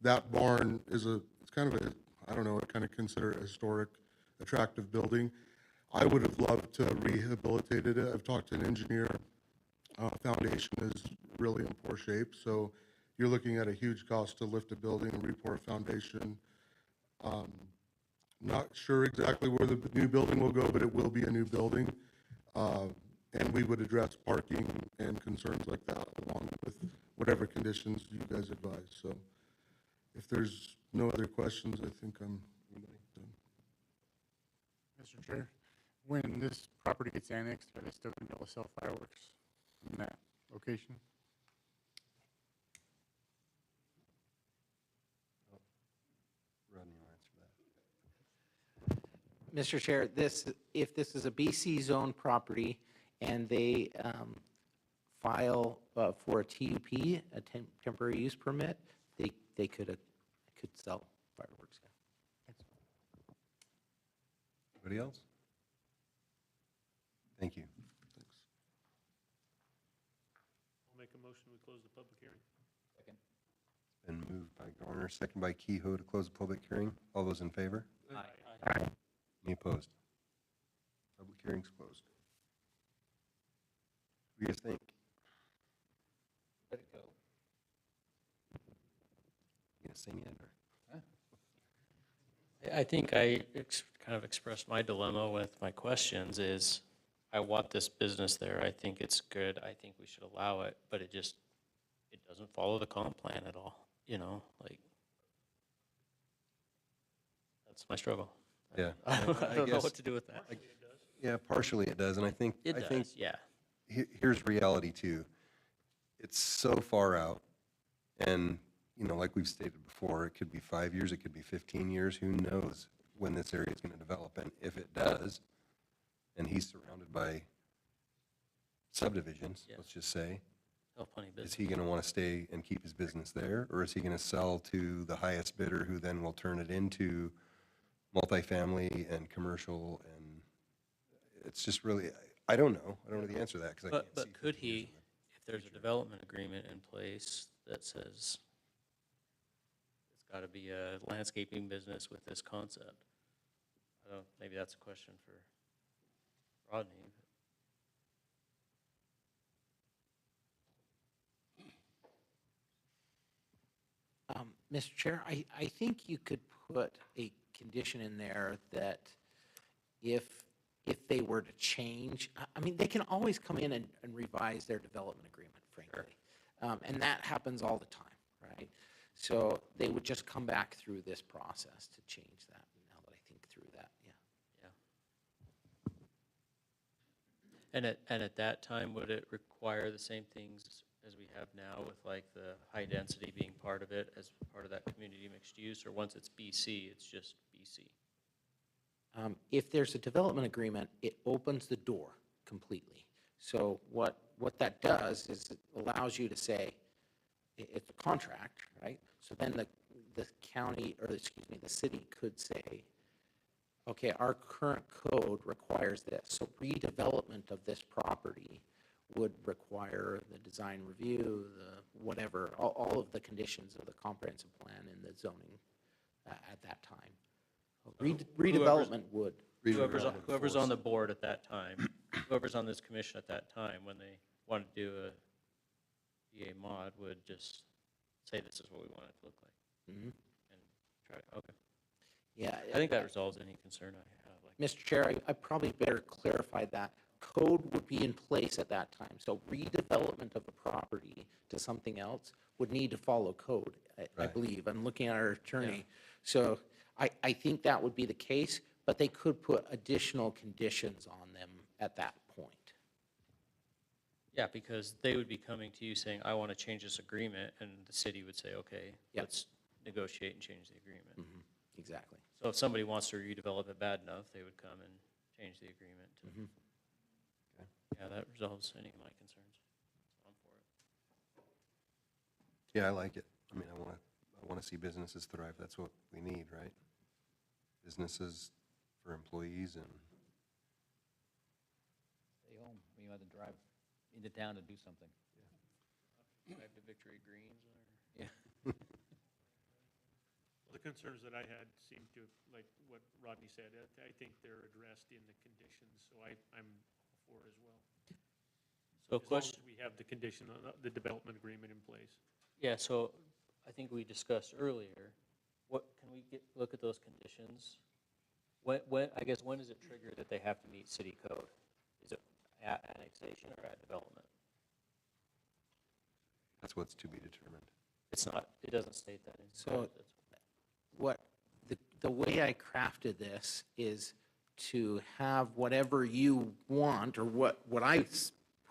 that barn is it's kind of I don't know, I kind of consider it a historic, attractive building. I would have loved to have rehabilitated it. I've talked to an engineer. Foundation is really in poor shape, so you're looking at a huge cost to lift a building and re-pour a foundation. Not sure exactly where the new building will go, but it will be a new building. And we would address parking and concerns like that along with whatever conditions you guys advise. So if there's no other questions, I think I'm done. Mr. Chair, when this property gets annexed, are they still going to be able to sell fireworks in that location? Rodney will answer that. Mr. Chair, if this is a BC zone property and they file for a TUP, a temporary use permit, they could sell fireworks. Anybody else? Thank you. Thanks. I'll make a motion, we close the public hearing. Second. Been moved by Garner, second by Kehoe to close the public hearing. All those in favor? Aye. Any opposed? Public hearing's closed. What do you guys think? Let it go. You gonna sing it or? I think I kind of expressed my dilemma with my questions is, I want this business there, I think it's good, I think we should allow it, but it doesn't follow the comp plan at all, that's my struggle. Yeah. I don't know guess- what to do with that. Yeah, partially it does, and I think. It does, yeah. Here's reality too. It's so far out, and, like we've stated before, it could be 5 years, it could be 15 years, who knows when this area is going to develop, and if it does, and he's surrounded by subdivisions, Yeah. let's just say, Oh, plenty of is business. he going to want to stay and keep his business there, or is he going to sell to the highest bidder who then will turn it into multifamily and commercial? And it's just really, I don't know. I don't know the answer to that because I can't see. But could 15 years he, in the if there's a future. development agreement in place that says it's got to be a landscaping business with this concept? Maybe that's a question for Rodney. Mr. Chair, I think you could put a condition in there that if they were to change, I mean, they can always come in and revise their development agreement, frankly. And that happens all the time, right? So they would just come back through this process to change that, now that I think through that, yeah. Yeah. And at that time, would it require the same things as we have now with like the high density being part of it as part of that community mixed use, or once it's BC, it's just BC? If there's a development agreement, it opens the door completely. So what that does is it allows you to say, it's a contract, right? So then the county, or excuse me, the city could say, okay, our current code requires this. So redevelopment of this property would require the design review, the whatever, all of the conditions of the comprehensive plan and the zoning at that time. Redevelopment would. Whoever's on the board at that time, whoever's on this commission at that time, when they want to do a DA mod, would just say this is what we want it to look like. Mhm. And try, okay. Yeah. I think that resolves any concern I have. Like, Mr. Chair, I probably better clarify that. Code would be in place at that time. So redevelopment of the property to something else would need to follow code, I Right. believe. I'm looking at our attorney. So I think that would be the case, but they could put additional conditions on them at that point. yeah, because they would be coming to you saying, I want to change this agreement, and the city would say, okay, Yeah. let's negotiate and change the agreement. Exactly. So if somebody wants to redevelop it bad enough, they would come and change the agreement. Mhm. Yeah, that resolves any of my concerns. I'm for it. Yeah, I like it. I mean, I want to see businesses thrive. That's what we need, right? Businesses for employees and, Stay home, you have to drive into town to do something. Drive to Victory Greens or? Yeah. The concerns that I had seem to, like what Rodney said, I think they're addressed in the conditions, so I'm for as well. So As long as question, we have the condition, the development agreement in place. yeah, so I think we discussed earlier, what, can we look at those conditions? I guess when is it triggered that they have to meet city code? Is it at annexation or at development? that's what's to be determined. It's not, it doesn't state that in. So- That's- What, the way I crafted this is to have whatever you want, or what I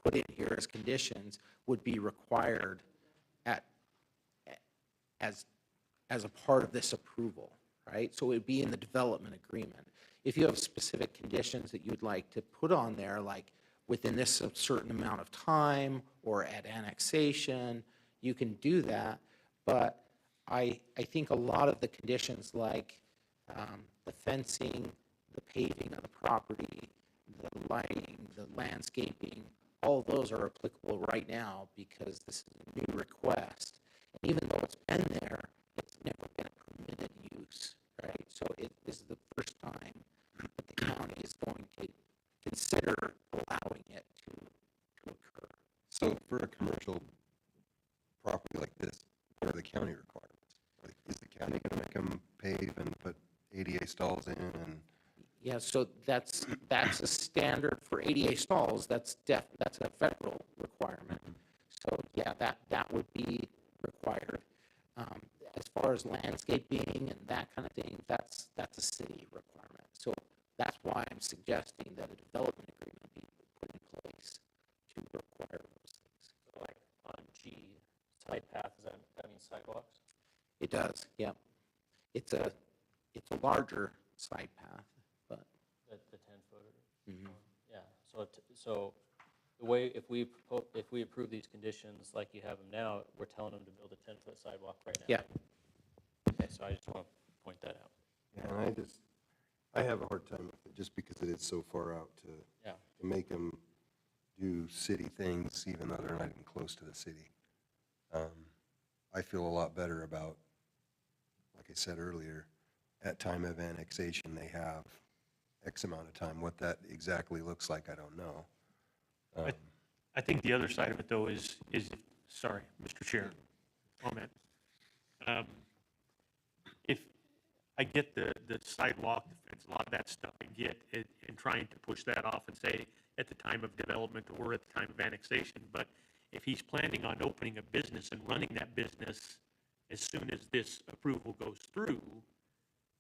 put in here as conditions would be required as a part of this approval, right? So it would be in the development agreement. If you have specific conditions that you'd like to put on there, like within this a certain amount of time or at annexation, you can do that. But I think a lot of the conditions like the fencing, the paving of the property, the lighting, the landscaping, all of those are applicable right now because this is a new request. And even though it's been there, it's never been a permitted use, right? So it this is the first time that the county is going to consider allowing it to occur. So for a commercial property like this, what are the county requirements? Like, is the county going to make them pave and put ADA stalls in and? Yeah, so that's a standard for ADA stalls. That's a federal requirement. So yeah, that would be required. As far as landscaping and that kind of thing, that's a city requirement. So that's why I'm suggesting that a development agreement be put in place to require those things. So like on G, side path, that means sidewalks? It does, yeah. It's a larger side path, but. The 10-footer? Mhm. Yeah, so the way, if we approve these conditions like you have them now, we're telling them to build a 10-foot sidewalk right now? Yeah. Okay, so I just want to point that out. Yeah, and I have a hard time with it just because it is so far out Yeah. to make them do city things even though they're not even close to the city. I feel a lot better about, like I said earlier, at time of annexation, they have X amount of time. What that exactly looks like, I don't know. I think the other side of it, though, is sorry, Mr. Chair, comment. If, I get the sidewalk, the fence, a lot of that stuff I get, and trying to push that off and say at the time of development or at the time of annexation, but if he's planning on opening a business and running that business as soon as this approval goes through,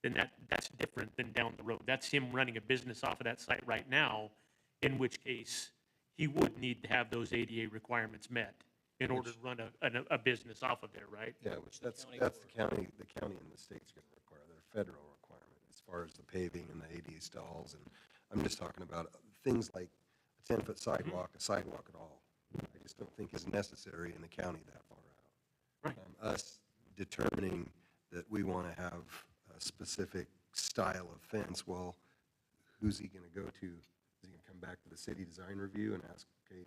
then that's different than down the road. That's him running a business off of that site right now, in which case he would need to have those ADA requirements met in order to run a business off of there, right? Yeah, which that's the county and the state's going to require, their federal requirement as far as the paving and the ADA stalls. And I'm just talking about things like a 10-foot sidewalk, a sidewalk at all. I just don't think is necessary in the county that far out. Right. Us determining that we want to have a specific style of fence, well, who's he going to go to? Is he going to come back to the city design review and ask, okay,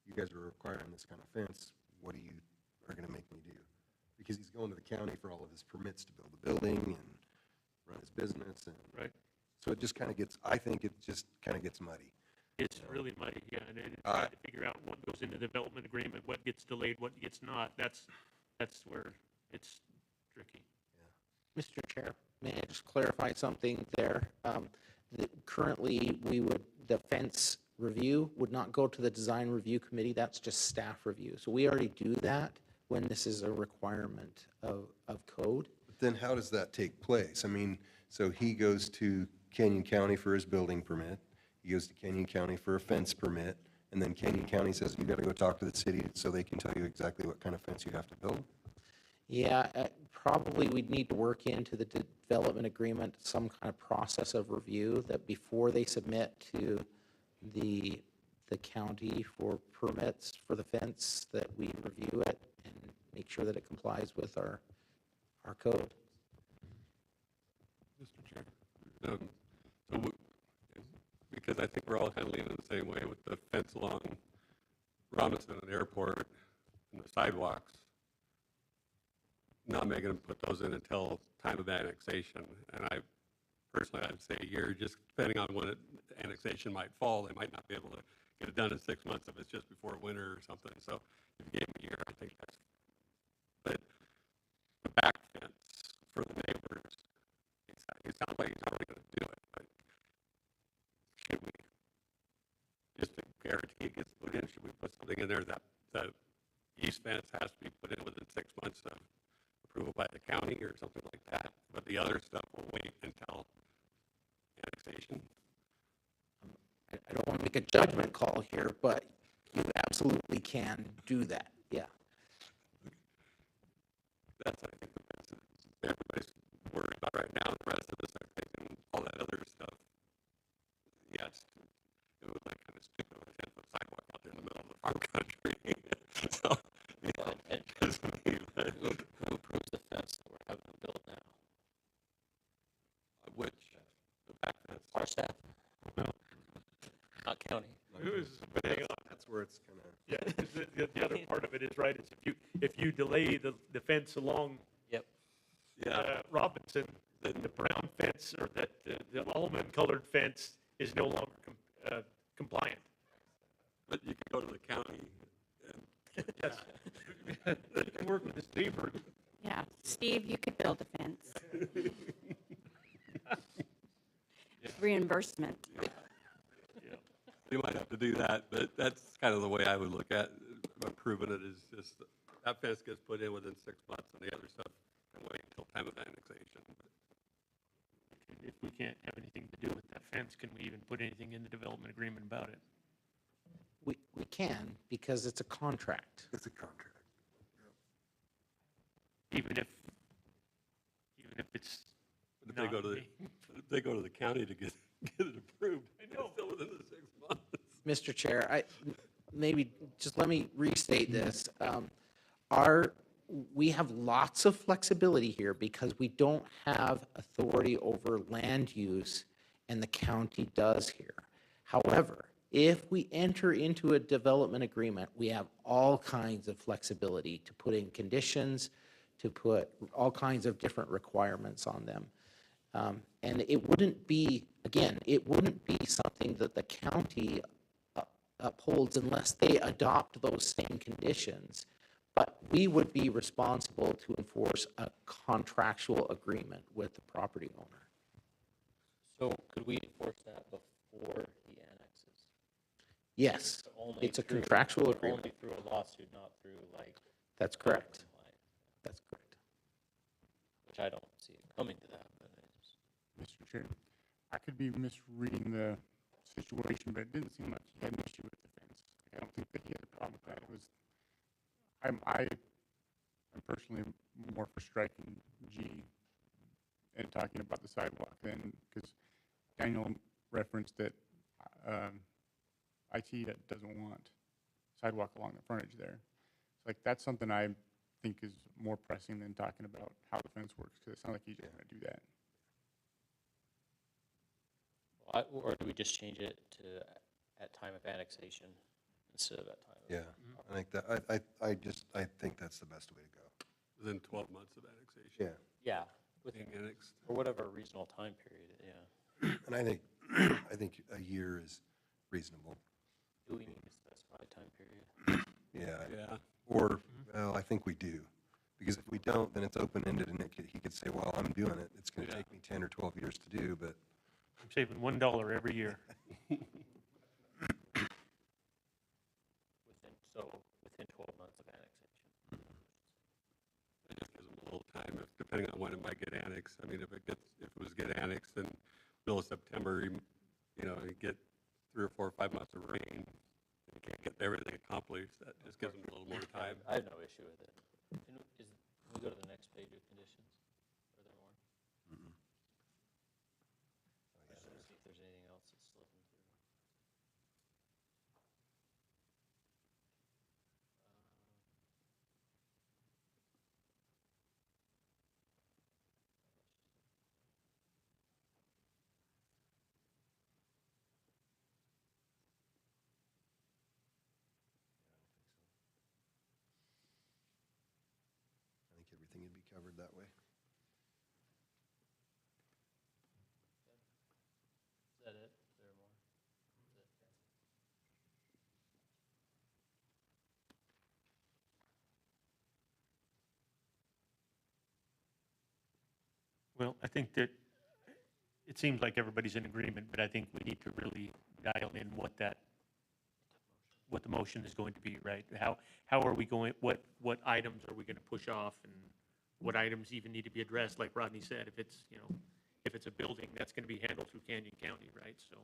you guys are requiring this kind of fence, what do you are going to make me do? Because he's going to the county for all of his permits to build a building and run his business. And Right. so it just kind of gets, I think it just kind of gets muddy. It's really muddy, yeah, and trying to figure out what goes into the development agreement, what gets delayed, what gets not, that's where it's tricky. Mr. Chair, may I just clarify something there? Currently, the fence review would not go to the design review committee, that's just staff review. So we already do that when this is a requirement of code. But then how does that take place? I mean, so he goes to Canyon County for his building permit, he goes to Canyon County for a fence permit, and then Canyon County says, you got to go talk to the city so they can tell you exactly what kind of fence you have to build? Yeah, probably we'd need to work into the development agreement some kind of process of review that before they submit to the county for permits for the fence, that we review it and make sure that it complies with our code. Mr. Chair. Because I think we're all kind of leaning the same way with the fence along Robinson and Airport and the sidewalks. Not making them put those in until time of annexation. And I'd say a year, just depending on when annexation might fall, they might not be able to get it done in 6 months if it's just before winter or something. So if you gave them a year, I think that's, but the back fence for the neighbors, it sounds like he's already going to do it, but should we, just to guarantee it gets put in, should we put something in there that the east fence has to be put in within 6 months of approval by the county or something like that, but the other stuff will wait until annexation? I don't want to make a judgment call here, but you absolutely can do that, yeah. That's, I think, everybody's worried about right now. The rest of us are thinking all that other stuff. Yes, it was like kind of stupid with a 10-foot sidewalk out there in the middle of the farm country. So, Who approves the fence that we're having built now? which, the back fence? Our staff, No. not county. But hang on, That's where it's kind of. yeah, the other part of it is, right, is if you delay the fence along Yep. Robinson, the brown fence or the almond-colored fence is no longer compliant. But you can go to the county and Yes. You can work with this neighbor. Yeah, Steve, you could build a fence. Reimbursement. you might have to do that, but that's kind of the way I would look at approving it, is just that fence gets put in within 6 months and the other stuff can wait until time of annexation. If we can't have anything to do with that fence, can we even put anything in the development agreement about it? We can, because it's a contract. It's a contract. Even if it's But if they go to the county to get it approved, it's still within the 6 months. Mr. Chair, maybe just let me restate this. We have lots of flexibility here because we don't have authority over land use, and the county does here. However, if we enter into a development agreement, we have all kinds of flexibility to put in conditions, to put all kinds of different requirements on them. And it wouldn't be, again, it wouldn't be something that the county upholds unless they adopt those same conditions. But we would be responsible to enforce a contractual agreement with the property owner. So could we enforce that before he annexes? Yes, Only it's a through- contractual agreement. Only through a lawsuit, not through like. That's correct. That's correct. Which I don't see it coming to that, but I just. Mr. Chair, I could be misreading the situation, but it didn't seem like he had an issue with the fence. I don't think that he had a problem with that. It was, I'm personally more for striking G and talking about the sidewalk then, because Daniel referenced that IT that doesn't want sidewalk along the frontage there. Like, that's something I think is more pressing than talking about how the fence works, because it sounds like he's going to do that. Or do we just change it to at time of annexation instead of at time of? Yeah, I think that, I think that's the best way to go. Within 12 months of annexation. Yeah. Yeah, with, Being annexed. or whatever reasonable time period, yeah. And I think a year is reasonable. Do we need to specify a time period? Yeah. Yeah. Or, well, I think we do. Because if we don't, then it's open-ended and he could say, well, I'm doing it. It's going to take me 10 or 12 years to do, but. I'm saving $1 every year. Within 12 months of annexation. It just gives them a little time, depending on when it might get annexed. I mean, if it was get annexed in middle of September, you get 3 or 4 or 5 months of rain, you can't get everything accomplished. That just gives them a little more time. I have no issue with it. Can we go to the next page of conditions? Are there more? Let me see if there's anything else that's slipping through. I think everything would be covered that way. Is that it? Is there more? Is it? Well, I think that it seems like everybody's in agreement, but I think we need to really dial in what the motion is going to be, right? How are we going, what items are we going to push off, and what items even need to be addressed? Like Rodney said, if it's a building, that's going to be handled through Canyon County, right? So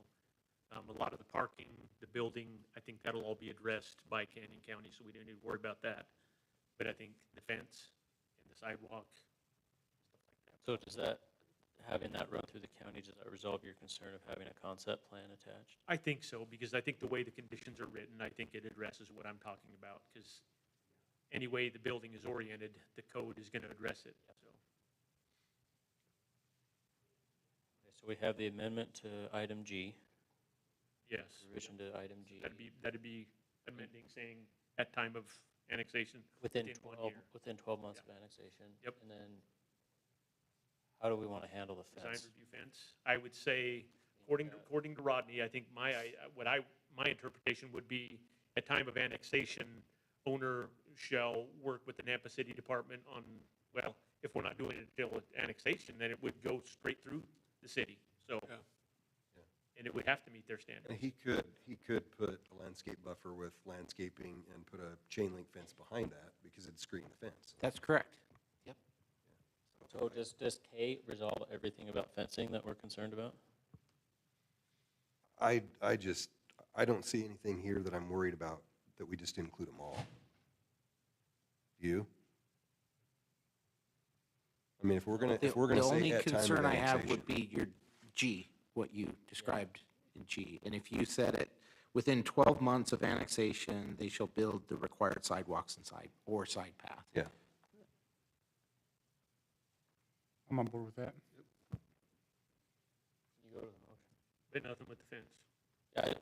a lot of the parking, the building, I think that'll all be addressed by Canyon County, so we don't need to worry about that. But I think the fence and the sidewalk, So does that, having that run through the county, does that resolve your concern of having a concept plan attached? I think so, because I think the way the conditions are written, I think it addresses what I'm talking about, because any way the building is oriented, the code is going to address it, so. Okay, so we have the amendment to item G. Yes. Revision to item G. That'd be amending, saying at time of annexation. Within 1 12, year. within 12 months of annexation. Yep. And then, how do we want to handle the Design fence? review fence. I would say, according to Rodney, I think my interpretation would be, at time of annexation, owner shall work with the Nampa City Department on, well, if we're not doing it until annexation, then it would go straight through the city, so. Yeah. And it would have to meet their standards. And he could put a landscape buffer with landscaping and put a chain link fence behind that because it'd screen the fence. That's correct. Yep. So does K resolve everything about fencing that we're concerned about? I don't see anything here that I'm worried about, that we just include them all. You? I mean, if we're gonna The say only at time of concern I have annexation. would be your G, what you described in G. And if you said it, within 12 months of annexation, they shall build the required sidewalks and side path. Yeah. I'm on board with that. You go to the motion. But nothing with the fence. Yeah,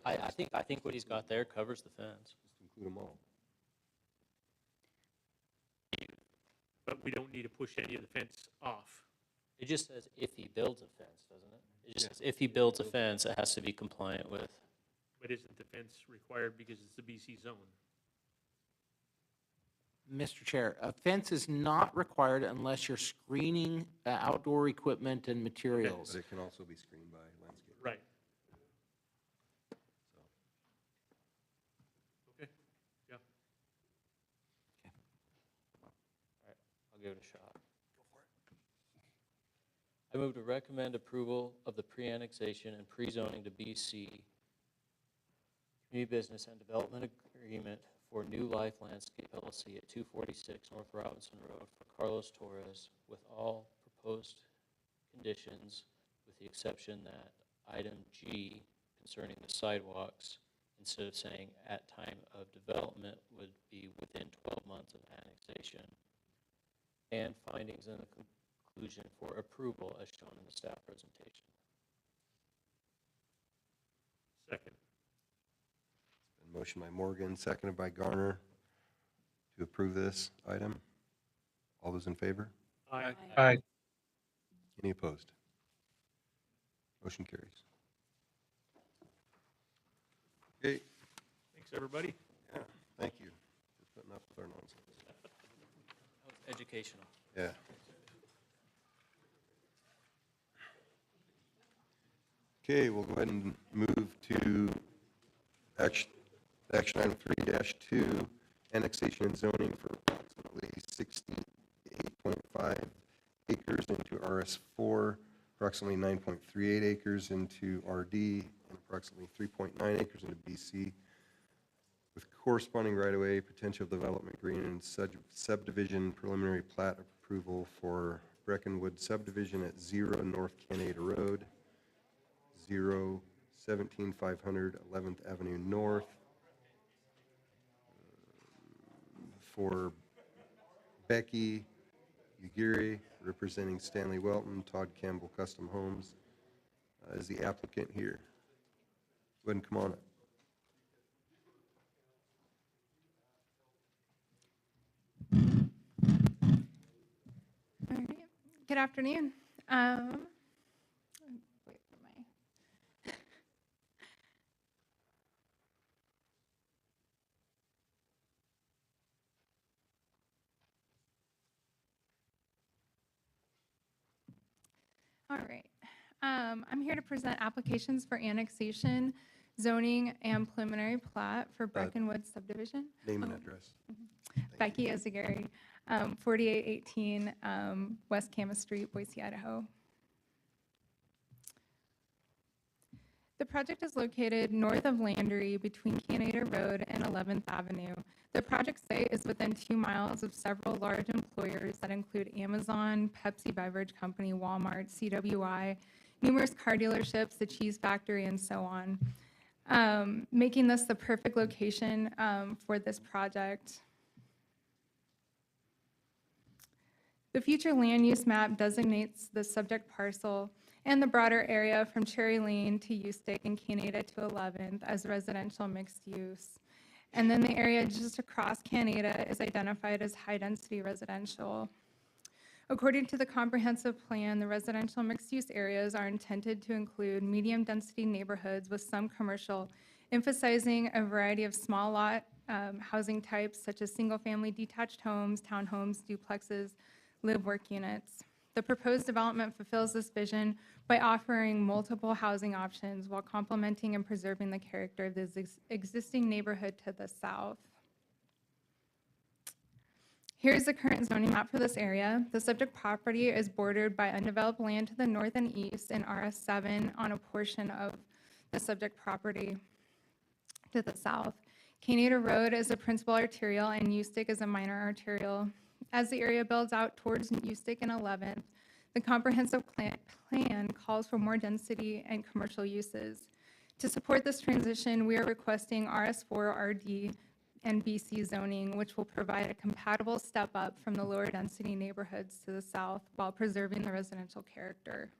I think what he's got there covers the fence. Just include them all. But we don't need to push any of the fence off. It just says if he builds a fence, doesn't it? It just says if he builds a fence, it has to be compliant with. But isn't the fence required because it's the BC zone? Mr. Chair, a fence is not required unless you're screening outdoor equipment and materials. But it can also be screened by landscape. Right. Okay, yeah. I'll give it a shot. I move to recommend approval of the pre-annexation and pre-zoning to BC Community Business and Development Agreement for New Life Landscape LLC at 246 North Robinson Road for Carlos Torres with all proposed conditions, with the exception that item G concerning the sidewalks, instead of saying at time of development, would be within 12 months of annexation, and findings in the conclusion for approval as shown in the staff presentation. Second. Been motion by Morgan, seconded by Garner to approve this item. All those in favor? Aye. Aye. Any opposed? Motion carries. Okay, Thanks, everybody. yeah, thank you for putting up with our nonsense. That was educational. Yeah. Okay, we'll go ahead and move to action item 3-2, annexation and zoning for approximately 68.5 acres into RS4, approximately 9.38 acres into RD, and approximately 3.9 acres into BC, with corresponding right-of-way, potential development agreement, and subdivision preliminary plat approval for Breckenwood subdivision at 0 North Canada Road, 0-17-500 11th Avenue North, for Becky Ugiri, representing Stanley Welton, Todd Campbell Custom Homes, is the applicant here. Go ahead and come on up. All right. Good afternoon. Wait for my. All right. I'm here to present applications for annexation, zoning, and preliminary plat for Breckenwood subdivision. Name and Oh. address. Becky Ozagari, 4818 West Camas Street, Boise, Idaho. The project is located north of Landry between Canada Road and 11th Avenue. The project site is within 2 miles of several large employers that include Amazon, Pepsi Beverage Company, Walmart, CWI, numerous car dealerships, the Cheese Factory, and so on, making this the perfect location for this project. The future land use map designates the subject parcel and the broader area from Cherry Lane to Ustick and Canada to 11th as residential mixed use. And then the area just across Canada is identified as high-density residential. According to the comprehensive plan, the residential mixed-use areas are intended to include medium-density neighborhoods with some commercial, emphasizing a variety of small lot housing types such as single-family detached homes, townhomes, duplexes, live-work units. The proposed development fulfills this vision by offering multiple housing options while complementing and preserving the character of the existing neighborhood to the south. Here's the current zoning map for this area. The subject property is bordered by undeveloped land to the north and east and RS7 on a portion of the subject property to the south. Canada Road is a principal arterial and Ustick is a minor arterial. As the area builds out towards Ustick and 11th, the comprehensive plan calls for more density and commercial uses. To support this transition, we are requesting RS4, RD, and BC zoning, which will provide a compatible step up from the lower density neighborhoods to the south while preserving the residential character.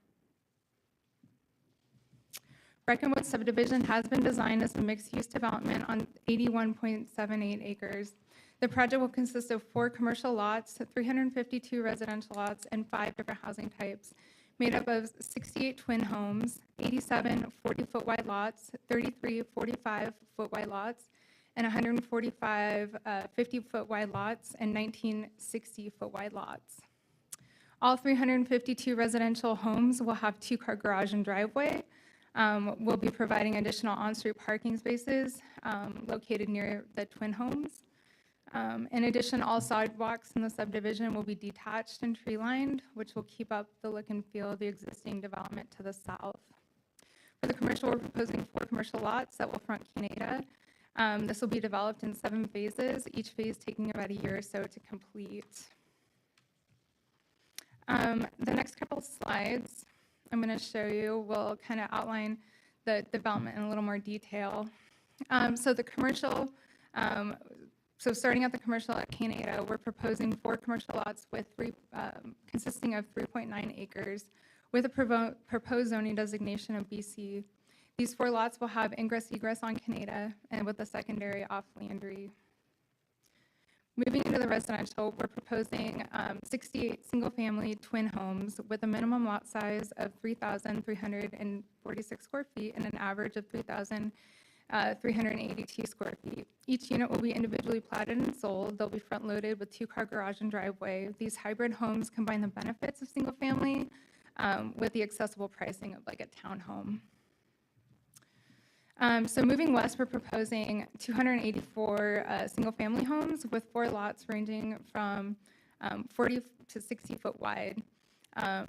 Breckenwood subdivision has been designed as a mixed-use development on 81.78 acres. The project will consist of 4 commercial lots, 352 residential lots, and 5 different housing types, made up of 68 twin homes, 87 40-foot wide lots, 33 45-foot wide lots, and 145 50-foot wide lots and 19 60-foot wide lots. All 352 residential homes will have two-car garage and driveway. We'll be providing additional on-street parking spaces located near the twin homes. In addition, all sidewalks in the subdivision will be detached and tree-lined, which will keep up the look and feel of the existing development to the south. For the commercial, we're proposing 4 commercial lots that will front Canada. This will be developed in 7 phases, each phase taking about a year or so to complete. The next couple slides I'm going to show you will kind of outline the development in a little more detail. So the commercial, so starting at the commercial at Canada, we're proposing 4 commercial lots with consisting of 3.9 acres with a proposed zoning designation of BC. These 4 lots will have ingress-egress on Canada and with a secondary off Landry. Moving into the residential, we're proposing 68 single-family twin homes with a minimum lot size of 3,346 square feet and an average of 3,382 square feet. Each unit will be individually platted and sold. They'll be front-loaded with 2-car garage and driveway. These hybrid homes combine the benefits of single-family with the accessible pricing of like a townhome. So moving west, we're proposing 284 single-family homes with 4 lots ranging from 40 to 60 foot wide.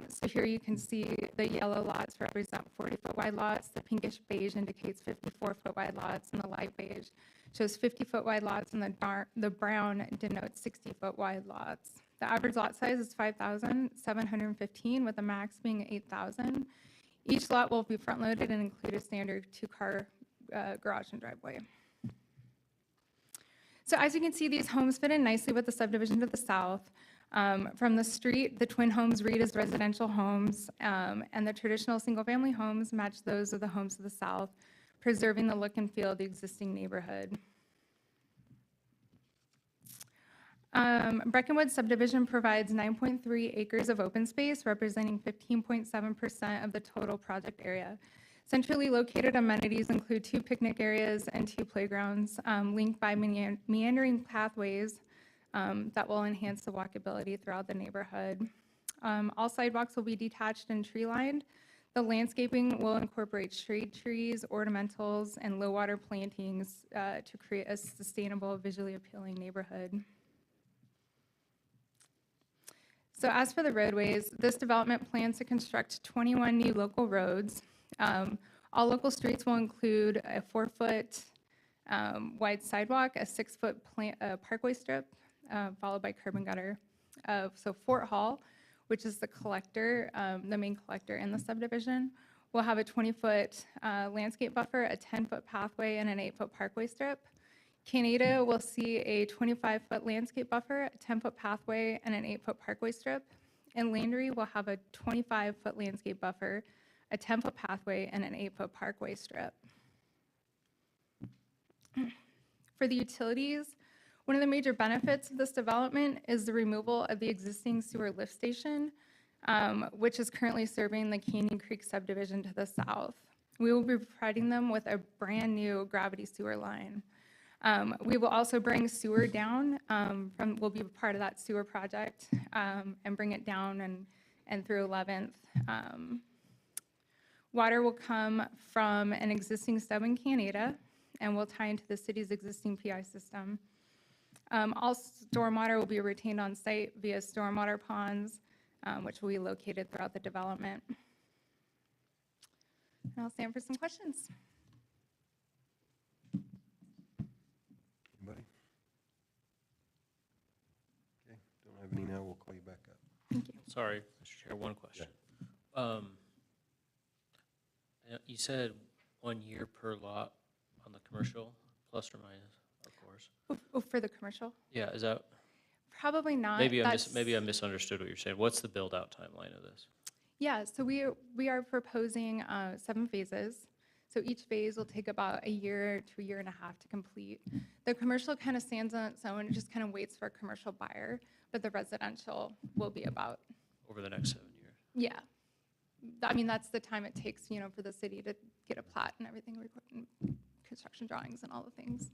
So here you can see the yellow lots represent 40-foot wide lots, the pinkish beige indicates 54-foot wide lots, and the light beige shows 50-foot wide lots, and the brown denotes 60-foot wide lots. The average lot size is 5,715 with the max being 8,000. Each lot will be front-loaded and include a standard 2-car garage and driveway. So as you can see, these homes fit in nicely with the subdivision to the south. From the street, the twin homes read as residential homes, and the traditional single-family homes match those of the homes to the south, preserving the look and feel of the existing neighborhood. Breckenwood subdivision provides 9.3 acres of open space, representing 15.7% of the total project area. Centrally located amenities include 2 picnic areas and 2 playgrounds linked by meandering pathways that will enhance the walkability throughout the neighborhood. All sidewalks will be detached and tree-lined. The landscaping will incorporate shade trees, ornamentals, and low-water plantings to create a sustainable, visually appealing neighborhood. So as for the roadways, this development plans to construct 21 new local roads. All local streets will include a 4-foot wide sidewalk, a 6-foot parkway strip, followed by curb and gutter. So Fort Hall, which is the collector, the main collector in the subdivision, will have a 20-foot landscape buffer, a 10-foot pathway, and an 8-foot parkway strip. Canada will see a 25-foot landscape buffer, a 10-foot pathway, and an 8-foot parkway strip. And Landry will have a 25-foot landscape buffer, a 10-foot pathway, and an 8-foot parkway strip. For the utilities, one of the major benefits of this development is the removal of the existing sewer lift station, which is currently serving the Canyon Creek subdivision to the south. We will be providing them with a brand-new gravity sewer line. We will also bring sewer down, we'll be part of that sewer project, and bring it down and through 11th. Water will come from an existing stub in Canada and will tie into the city's existing PI system. All stormwater will be retained on site via stormwater ponds, which will be located throughout the development. And I'll stand for some questions. Anybody? Okay, don't have any now, we'll call you back up. Thank you. Sorry, Mr. Chair, one question. You said 1 year per lot on the commercial, plus or minus, of course. Oh, for the commercial? Yeah, is that, Probably not. maybe I misunderstood what you're saying. What's the build-out timeline of this? Yeah, so we are proposing 7 phases. So each phase will take about a year to a year and a half to complete. The commercial kind of stands on its own, it just kind of waits for a commercial buyer, but the residential will be about. Over the next 7 years? Yeah. I mean, that's the time it takes, for the city to get a plat and everything, construction drawings and all the things.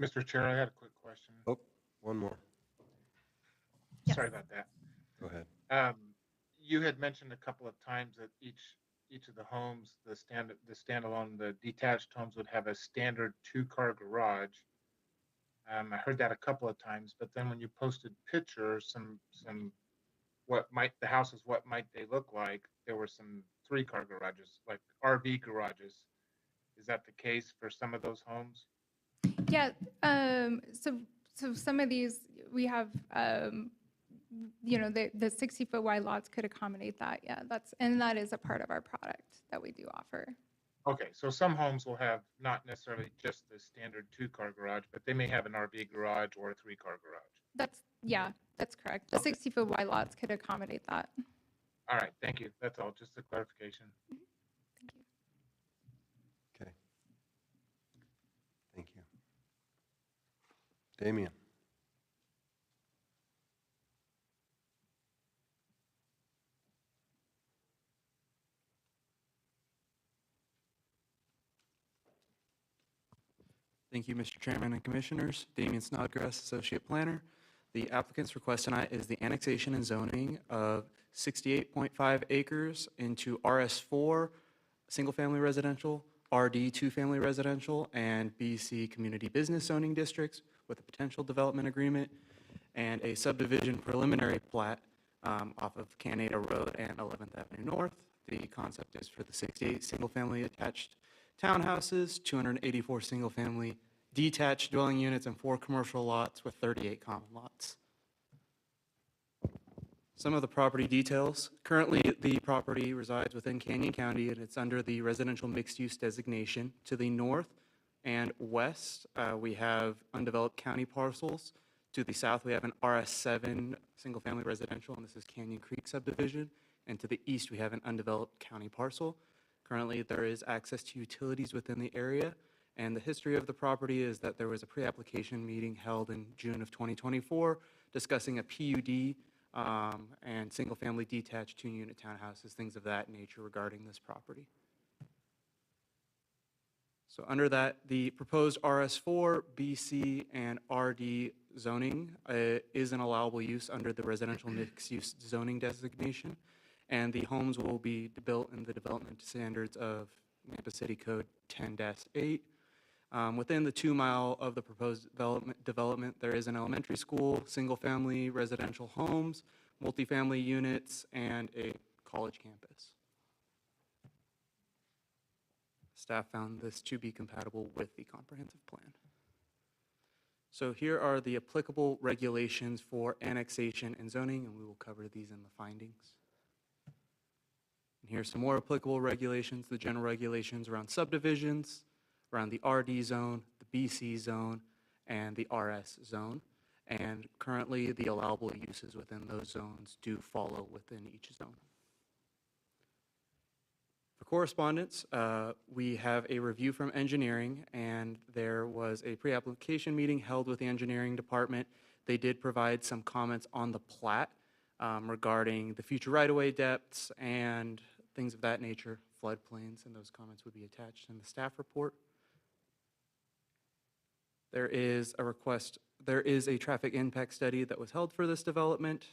Mr. Chair, I had a quick question. Oh, one more. Sorry about that. Go ahead. You had mentioned a couple of times that each of the homes, the standalone, the detached homes would have a standard 2-car garage. I heard that a couple of times, but then when you posted pictures, the houses, what might they look like? There were some 3-car garages, like RV garages. Is that the case for some of those homes? Yeah, so some of these, we have, the 60-foot wide lots could accommodate that, yeah, and that is a part of our product that we do offer. Okay, so some homes will have not necessarily just the standard 2-car garage, but they may have an RV garage or a 3-car garage. That's correct. The 60-foot wide lots could accommodate that. All right, thank you. That's all, just a clarification. Okay. Thank you. Damian. Thank you, Mr. Chairman and Commissioners. Damian Snodgrass, Associate Planner. The applicant's request tonight is the annexation and zoning of 68.5 acres into RS4, single-family residential, RD, two-family residential, and BC community business zoning districts with a potential development agreement and a subdivision preliminary plat off of Canada Road and 11th Avenue North. The concept is for the 68 single-family attached townhouses, 284 single-family detached dwelling units, and 4 commercial lots with 38 common lots. Some of the property details. Currently, the property resides within Canyon County, and it's under the residential mixed-use designation. To the north and west, we have undeveloped county parcels. To the south, we have an RS7 single-family residential, and this is Canyon Creek subdivision. And to the east, we have an undeveloped county parcel. Currently, there is access to utilities within the area, and the history of the property is that there was a pre-application meeting held in June of 2024 discussing a PUD and single-family detached 2-unit townhouses, things of that nature regarding this property. So under that, the proposed RS4, BC, and RD zoning is an allowable use under the residential mixed-use zoning designation, and the homes will be built in the development standards of Nampa City Code 10-8. Within the 2 mile of the proposed development, there is an elementary school, single-family residential homes, multifamily units, and a college campus. Staff found this to be compatible with the comprehensive plan. So here are the applicable regulations for annexation and zoning, and we will cover these in the findings. And here's some more applicable regulations, the general regulations around subdivisions, around the RD zone, the BC zone, and the RS zone. And currently, the allowable uses within those zones do follow within each zone. For correspondence, we have a review from engineering, and there was a pre-application meeting held with the engineering department. They did provide some comments on the plat regarding the future right-of-way depths and things of that nature, floodplains, and those comments would be attached in the staff report. There is a traffic impact study that was held for this development,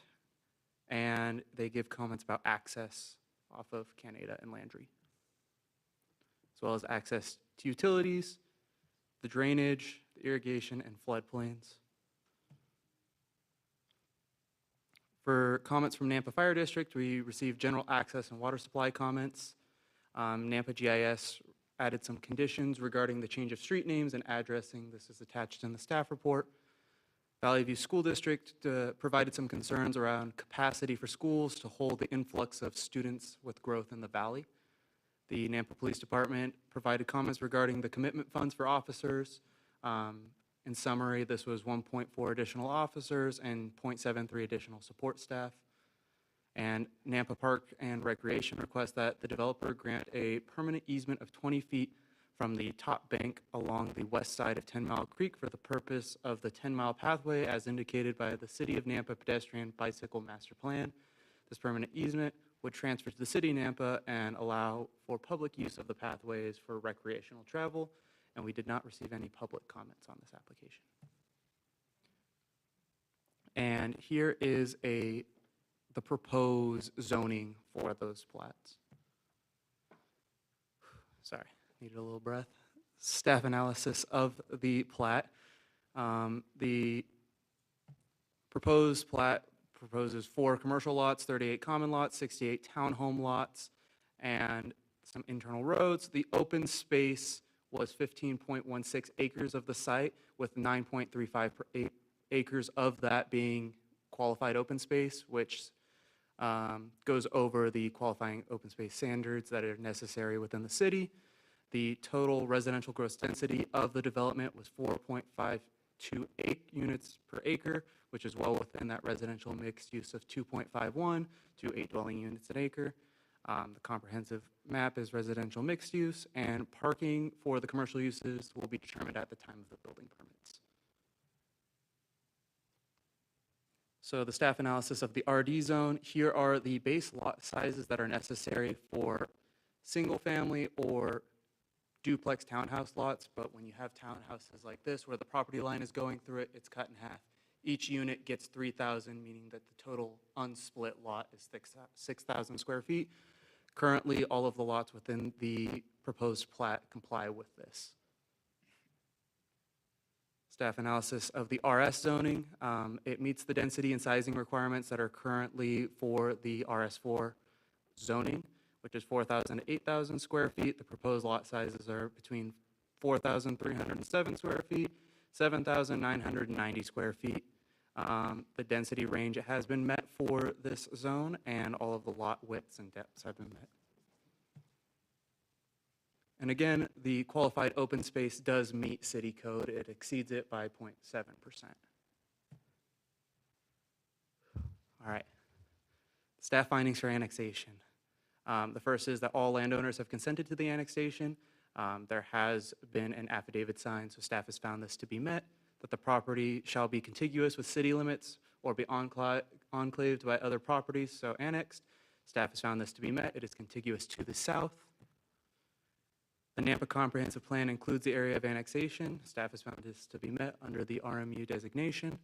and they give comments about access off of Canada and Landry, as well as access to utilities, the drainage, the irrigation, and floodplains. For comments from Nampa Fire District, we received general access and water supply comments. Nampa GIS added some conditions regarding the change of street names and addressing. This is attached in the staff report. Valley View School District provided some concerns around capacity for schools to hold the influx of students with growth in the valley. The Nampa Police Department provided comments regarding the commitment funds for officers. In summary, this was 1.4 additional officers and 0.73 additional support staff. And Nampa Park and Recreation request that the developer grant a permanent easement of 20 feet from the top bank along the west side of 10 Mile Creek for the purpose of the 10-mile pathway as indicated by the City of Nampa Pedestrian Bicycle Master Plan. This permanent easement would transfer to the City of Nampa and allow for public use of the pathways for recreational travel and we did not receive any public comments on this application. And here is the proposed zoning for those plats. Sorry, needed a little breath. Staff analysis of the plat. The proposed plat proposes 4 commercial lots, 38 common lots, 68 townhome lots, and some internal roads. The open space was 15.16 acres of the site, with 9.35 acres of that being qualified open space, which goes over the qualifying open space standards that are necessary within the city. The total residential gross density of the development was 4.528 units per acre, which is well within that residential mixed use of 2.51 to 8 dwelling units an acre. The comprehensive map is residential mixed use, and parking for the commercial uses will be determined at the time of the building permits. So the staff analysis of the RD zone, here are the base lot sizes that are necessary for single-family or duplex townhouse lots, but when you have townhouses like this, where the property line is going through it, it's cut in half. Each unit gets 3,000, meaning that the total unsplit lot is 6,000 square feet. Currently, all of the lots within the proposed plat comply with this. Staff analysis of the RS zoning. It meets the density and sizing requirements that are currently for the RS4 zoning, which is 4,000 to 8,000 square feet. The proposed lot sizes are between 4,307 square feet, 7,990 square feet. The density range has been met for this zone, and all of the lot widths and depths have been met. And again, the qualified open space does meet city code. It exceeds it by 0.7%. All right. Staff findings for annexation. The first is that all landowners have consented to the annexation. There has been an affidavit signed, so staff has found this to be met, that the property shall be contiguous with city limits or be enclaved by other properties, so annexed. Staff has found this to be met. It is contiguous to the south. The Nampa Comprehensive Plan includes the area of annexation. Staff has found this to be met under the RMU designation.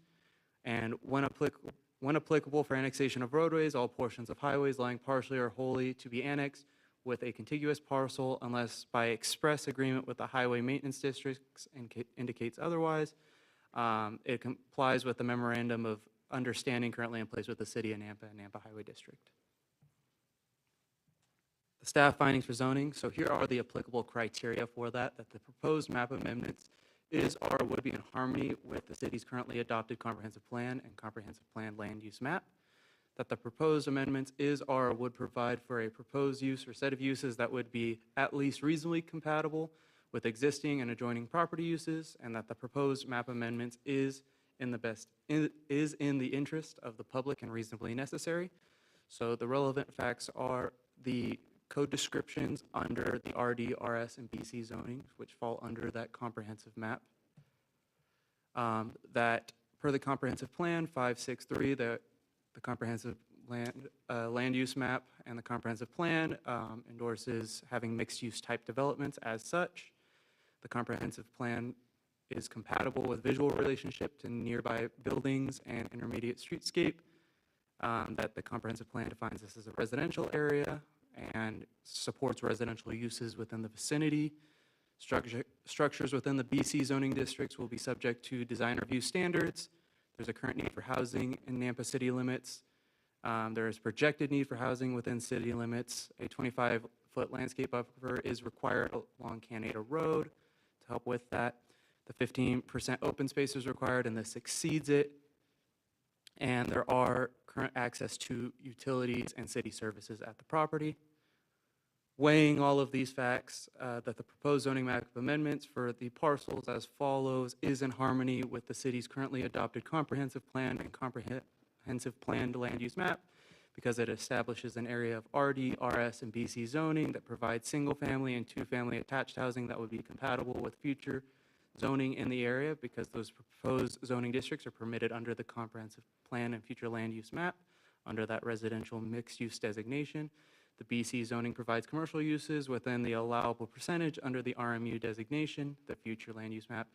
And when applicable for annexation of roadways, all portions of highways lying partially or wholly to be annexed with a contiguous parcel unless by express agreement with the highway maintenance districts indicates otherwise. It complies with the memorandum of understanding currently in place with the city of Nampa and Nampa Highway District. The staff findings for zoning. So here are the applicable criteria for that the proposed map amendments is or would be in harmony with the city's currently adopted comprehensive plan and comprehensive plan land use map. That the proposed amendments is or would provide for a proposed use or set of uses that would be at least reasonably compatible with existing and adjoining property uses, and that the proposed map amendments is in the interest of the public and reasonably necessary. So the relevant facts are the code descriptions under the RD, RS, and BC zoning, which fall under that comprehensive map. That per the comprehensive plan 563, the comprehensive land use map and the comprehensive plan endorses having mixed use type developments as such. The comprehensive plan is compatible with visual relationship to nearby buildings and intermediate streetscape. That the comprehensive plan defines this as a residential area and supports residential uses within the vicinity. Structures within the BC zoning districts will be subject to design review standards. There's a current need for housing in Nampa city limits. There is projected need for housing within city limits. A 25-foot landscape buffer is required along Canada Road to help with that. The 15% open space is required, and this exceeds it. And there are current access to utilities and city services at the property. Weighing all of these facts, that the proposed zoning map amendments for the parcels as follows is in harmony with the city's currently adopted comprehensive plan and comprehensive planned land use map, because it establishes an area of RD, RS, and BC zoning that provides single-family and two-family attached housing that would be compatible with future zoning in the area, because those proposed zoning districts are permitted under the comprehensive plan and future land use map under that residential mixed-use designation. The BC zoning provides commercial uses within the allowable percentage under the RMU designation. The future land use map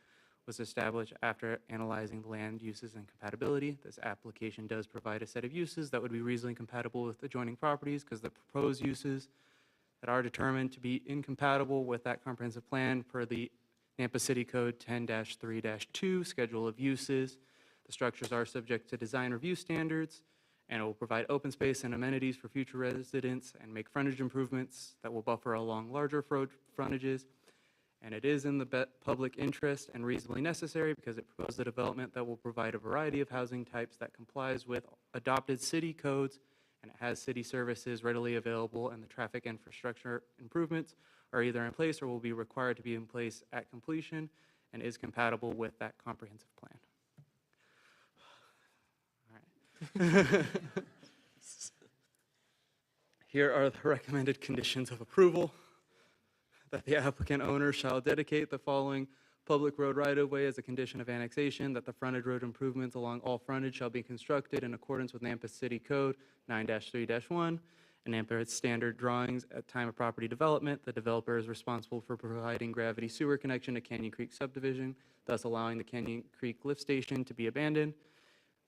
was established after analyzing the land uses and compatibility. This application does provide a set of uses that would be reasonably compatible with adjoining properties because the proposed uses that are determined to be incompatible with that comprehensive plan per the Nampa City Code 10-3-2 Schedule of Uses. The structures are subject to design review standards, and it will provide open space and amenities for future residents and make frontage improvements that will buffer along larger frontages. And it is in the public interest and reasonably necessary because it proposes a development that will provide a variety of housing types that complies with adopted city codes, and it has city services readily available, and the traffic infrastructure improvements are either in place or will be required to be in place at completion and is compatible with that comprehensive plan. Here are the recommended conditions of approval. That the applicant owner shall dedicate the following public road right-of-way as a condition of annexation, that the frontage road improvements along all frontage shall be constructed in accordance with Nampa City Code 9-3-1 and Nampa standard drawings at time of property development. The developer is responsible for providing gravity sewer connection to Canyon Creek subdivision, thus allowing the Canyon Creek lift station to be abandoned.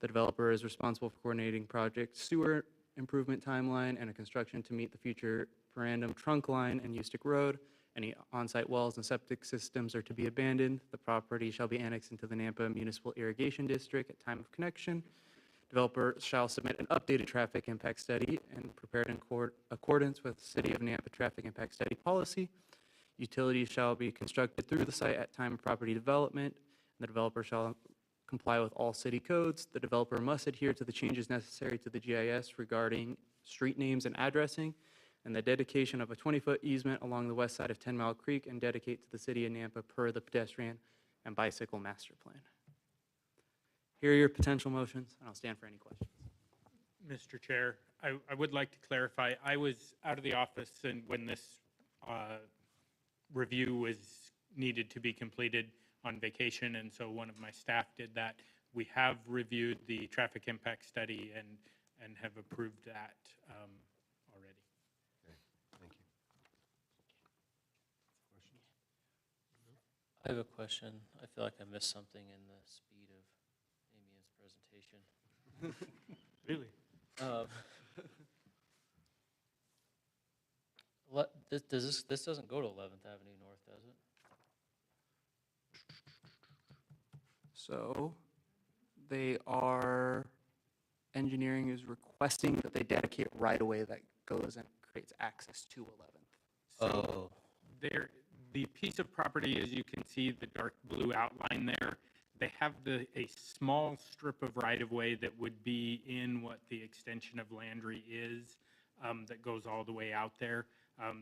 The developer is responsible for coordinating project sewer improvement timeline and a construction to meet the future Parandum trunk line and Ustick Road. Any on-site wells and septic systems are to be abandoned. The property shall be annexed into the Nampa Municipal Irrigation District at time of connection. Developer shall submit an updated traffic impact study and prepared in accordance with City of Nampa traffic impact study policy. Utilities shall be constructed through the site at time of property development. The developer shall comply with all city codes. The developer must adhere to the changes necessary to the GIS regarding street names and addressing, and the dedication of a 20-foot easement along the west side of 10 Mile Creek and dedicate to the city of Nampa per the pedestrian and bicycle master plan. Here are your potential motions, and I'll stand for any questions. Mr. Chair, I would like to clarify, I was out of the office and when this review was needed to be completed on vacation, and so one of my staff did that. We have reviewed the traffic impact study and have approved that already. Okay, thank you. Questions? I have a question. I feel like I missed something in the speed of Damien's presentation. Really? This doesn't go to 11th Avenue North, does it? So engineering is requesting that they dedicate right-of-way that goes and creates access to 11th. Oh. The piece of property, as you can see, the dark blue outline there, they have a small strip of right-of-way that would be in what the extension of Landry is, that goes all the way out there.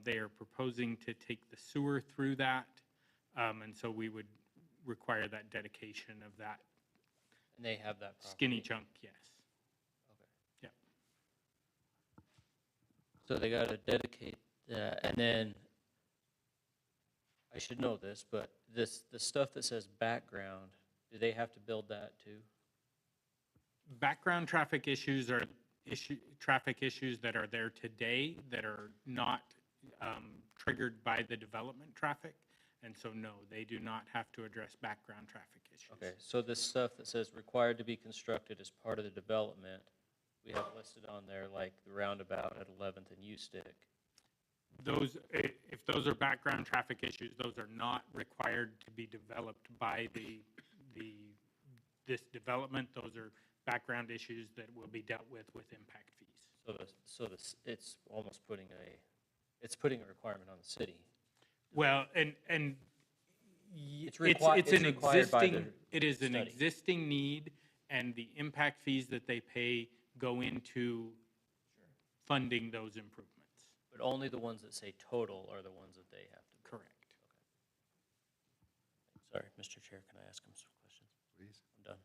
They are proposing to take the sewer through that, and so we would require that dedication of that. And they have that property? Skinny chunk, yes. Okay. Yep. So they got to dedicate that, and then, I should know this, but the stuff that says background, do they have to build that too? Background traffic issues are traffic issues that are there today that are not triggered by the development traffic. And so, no, they do not have to address background traffic issues. Okay, so this stuff that says required to be constructed as part of the development, we have listed on there like the roundabout at 11th and Ustick. Those, if those are background traffic issues, those are not required to be developed by this development. Those are background issues that will be dealt with impact fees. It's almost putting a requirement on the city. Well, and It's an existing, it is an existing need, and the impact fees that they pay go into funding those improvements. But only the ones that say total are the ones that they have to. Correct. Sorry, Mr. Chair, can I ask him some questions? Please. I'm done.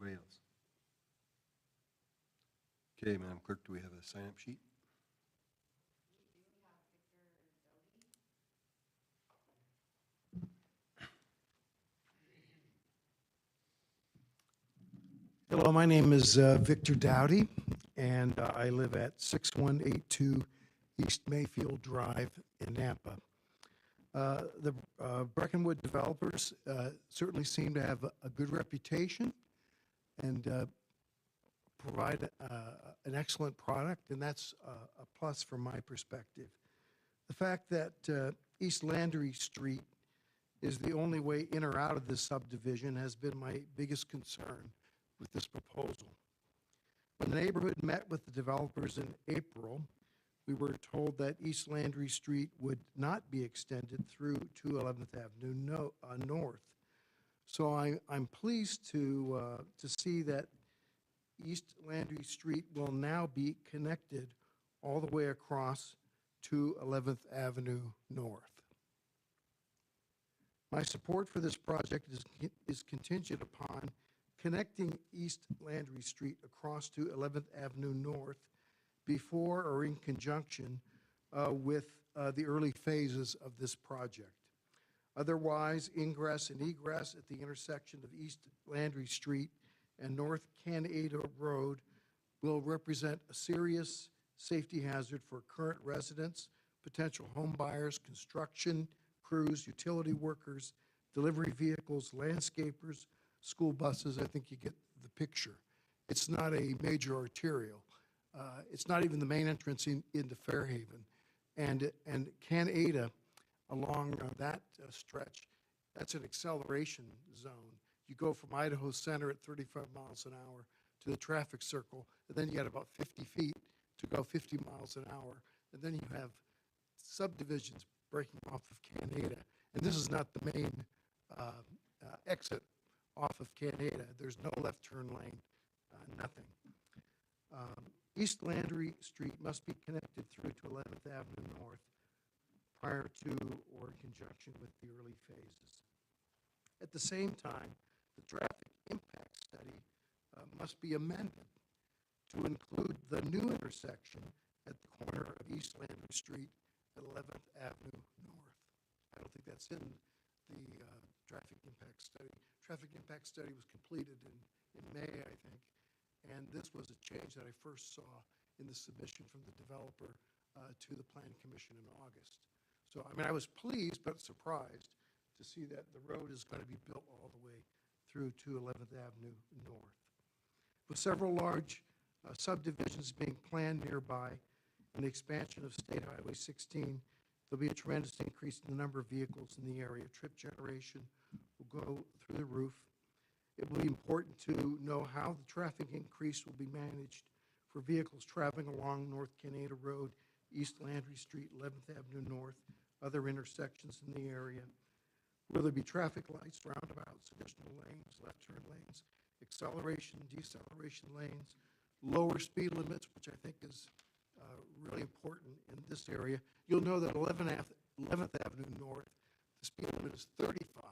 Anybody else? Okay, Madam Clerk, do we have a sign-up sheet? Hello, my name is Victor Dowdy, and I live at 6182 East Mayfield Drive in Nampa. The Breckenwood developers certainly seem to have a good reputation and provide an excellent product, and that's a plus from my perspective. The fact that East Landry Street is the only way in or out of this subdivision has been my biggest concern with this proposal. When the neighborhood met with the developers in April, we were told that East Landry Street would not be extended through to 11th Avenue North. So I'm pleased to see that East Landry Street will now be connected all the way across to 11th Avenue North. My support for this project is contingent upon connecting East Landry Street across to 11th Avenue North before or in conjunction with the early phases of this project. Otherwise, ingress and egress at the intersection of East Landry Street and North Canada Road will represent a serious safety hazard for current residents, potential home buyers, construction crews, utility workers, delivery vehicles, landscapers, school buses. I think you get the picture. It's not a major arterial. It's not even the main entrance into Fairhaven. And Canada, along that stretch, that's an acceleration zone. You go from Idaho Center at 35 miles an hour to the traffic circle, and then you got about 50 feet to go 50 miles an hour. And then you have subdivisions breaking off of Canada. And this is not the main exit off of Canada. There's no left turn lane, nothing. East Landry Street must be connected through to 11th Avenue North prior to or in conjunction with the early phases. At the same time, the traffic impact study must be amended to include the new intersection at the corner of East Landry Street at 11th Avenue North. I don't think that's in the traffic impact study. Traffic impact study was completed in May, I think, and this was a change that I first saw in the submission from the developer to the Plan Commission in August. So, I mean, I was pleased but surprised to see that the road is going to be built all the way through to 11th Avenue North. With several large subdivisions being planned nearby and the expansion of State Highway 16, there'll be a tremendous increase in the number of vehicles in the area. Trip generation will go through the roof. It will be important to know how the traffic increase will be managed for vehicles traveling along North Canada Road, East Landry Street, 11th Avenue North, other intersections in the area. Will there be traffic lights, roundabouts, additional lanes, left turn lanes, acceleration, deceleration lanes, lower speed limits, which I think is really important in this area. You'll know that 11th Avenue North, the speed limit is 35.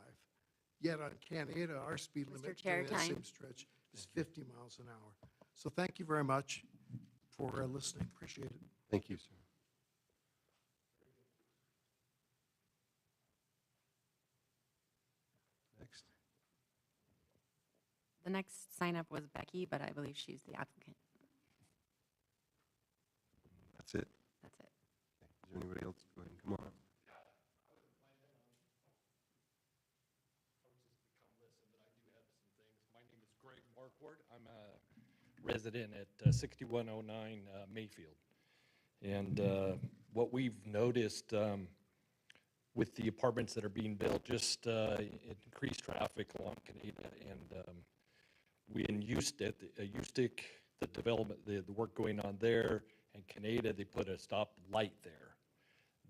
Yet on Canada, our speed limit Chair, during that time. same stretch is 50 miles an hour. So thank you very much for listening. Appreciate it. Thank you, sir. Next. The next sign up was Becky, but I believe she's the applicant. That's it. That's it. Is there anybody else? Go ahead and come on up. My name is Greg Marquardt. I'm a resident at 6109 Mayfield. And what we've noticed with the apartments that are being built, just increased traffic along Canada. And we in Eustic, the development, the work going on there, and Canada, they put a stop light there.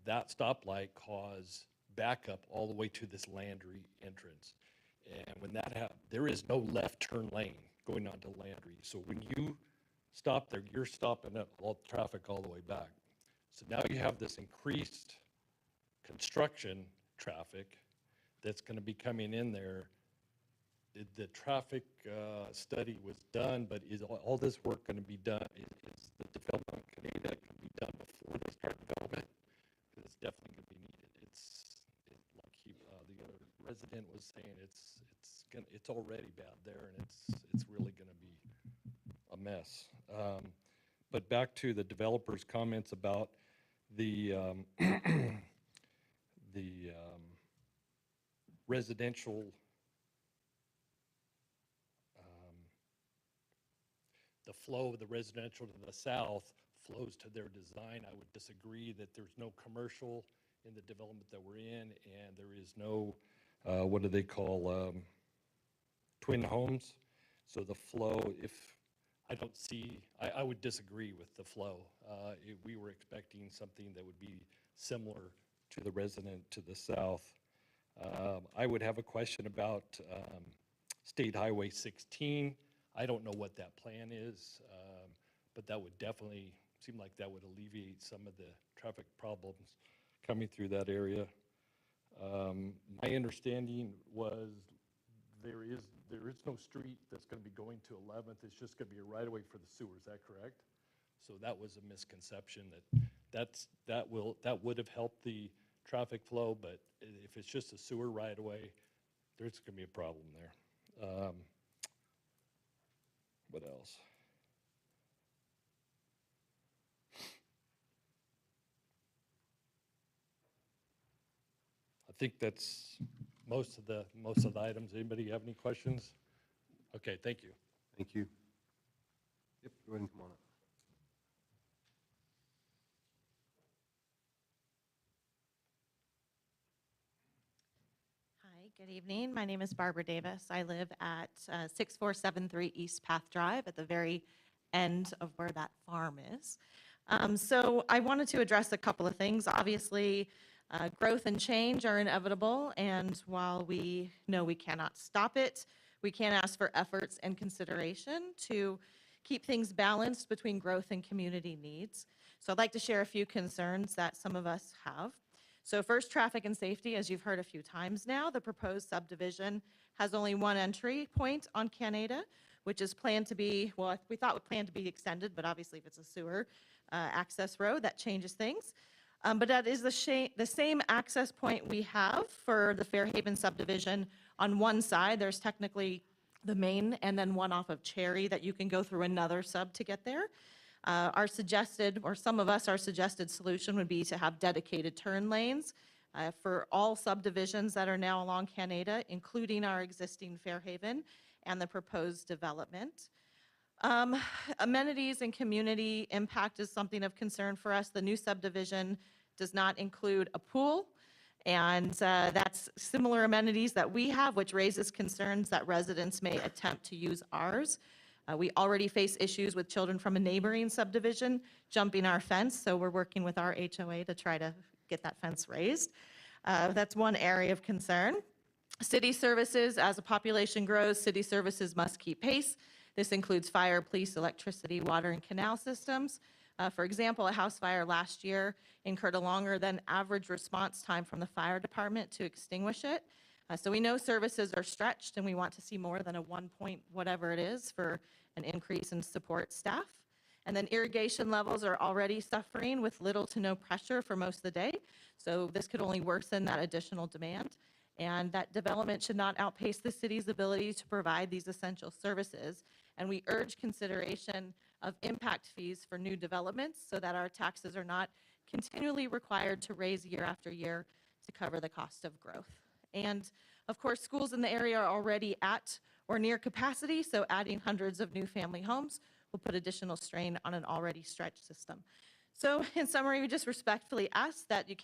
That stoplight caused backup all the way to this Landry entrance. And when that happens, there is no left turn lane going onto Landry. So when you stop there, you're stopping up all the traffic all the way back. So now you have this increased construction traffic that's going to be coming in there. The traffic study was done, but is all this work going to be done? Is the development of Canada going to be done before they start development? Because it's definitely going to be needed. Like the other resident was saying, it's already bad there, and it's really going to be a mess. But back to the developer's comments about the, the residential, the flow of the residential to the south flows to their design. I would disagree that there's no commercial in the development that we're in, and there is no, what do they call, twin homes. So the flow, if, I don't see, I would disagree with the flow. We were expecting something that would be similar to the resident to the south. I would have a question about State Highway 16. I don't know what that plan is, but that would definitely seem like that would alleviate some of the traffic problems coming through that area. My understanding was there is no street that's going to be going to 11th. It's just going to be a right-of-way for the sewer. Is that correct? So that was a misconception that would have helped the traffic flow, but if it's just a sewer right-of-way, there's going to be a problem there. What else? I think that's most of the items. Anybody have any questions? Okay, thank you. Thank you. Yep, go ahead and come on up. Hi, good evening. My name is Barbara Davis. I live at 6473 East Path Drive at the very end of where that farm is. So I wanted to address a couple of things. Obviously, growth and change are inevitable, and while we know we cannot stop it, we can ask for efforts and consideration to keep things balanced between growth and community needs. So I'd like to share a few concerns that some of us have. So first, traffic and safety. As you've heard a few times now, the proposed subdivision has only one entry point on Canada, which is planned to be, well, we thought would plan to be extended, but obviously if it's a sewer access road, that changes things. But that is the same access point we have for the Fairhaven subdivision. On one side, there's technically the main and then one off of Cherry that you can go through another sub to get there. Our suggested, or some of us, our suggested solution would be to have dedicated turn lanes for all subdivisions that are now along Canada, including our existing Fairhaven and the proposed development. Amenities and community impact is something of concern for us. The new subdivision does not include a pool, and that's similar amenities that we have, which raises concerns that residents may attempt to use ours. We already face issues with children from a neighboring subdivision jumping our fence, so we're working with our HOA to try to get that fence raised. That's one area of concern. City services, as the population grows, city services must keep pace. This includes fire, police, electricity, water, and canal systems. For example, a house fire last year incurred a longer than average response time from the fire department to extinguish it. So we know services are stretched, and we want to see more than a 1 point whatever it is for an increase in support staff. And then irrigation levels are already suffering with little to no pressure for most of the day. So this could only worsen that additional demand. And that development should not outpace the city's ability to provide these essential services. And we urge consideration of impact fees for new developments so that our taxes are not continually required to raise year after year to cover the cost of growth. And of course, schools in the area are already at or near capacity, so adding hundreds of new family homes will put additional strain on an already stretched system. So in summary, we just respectfully ask that you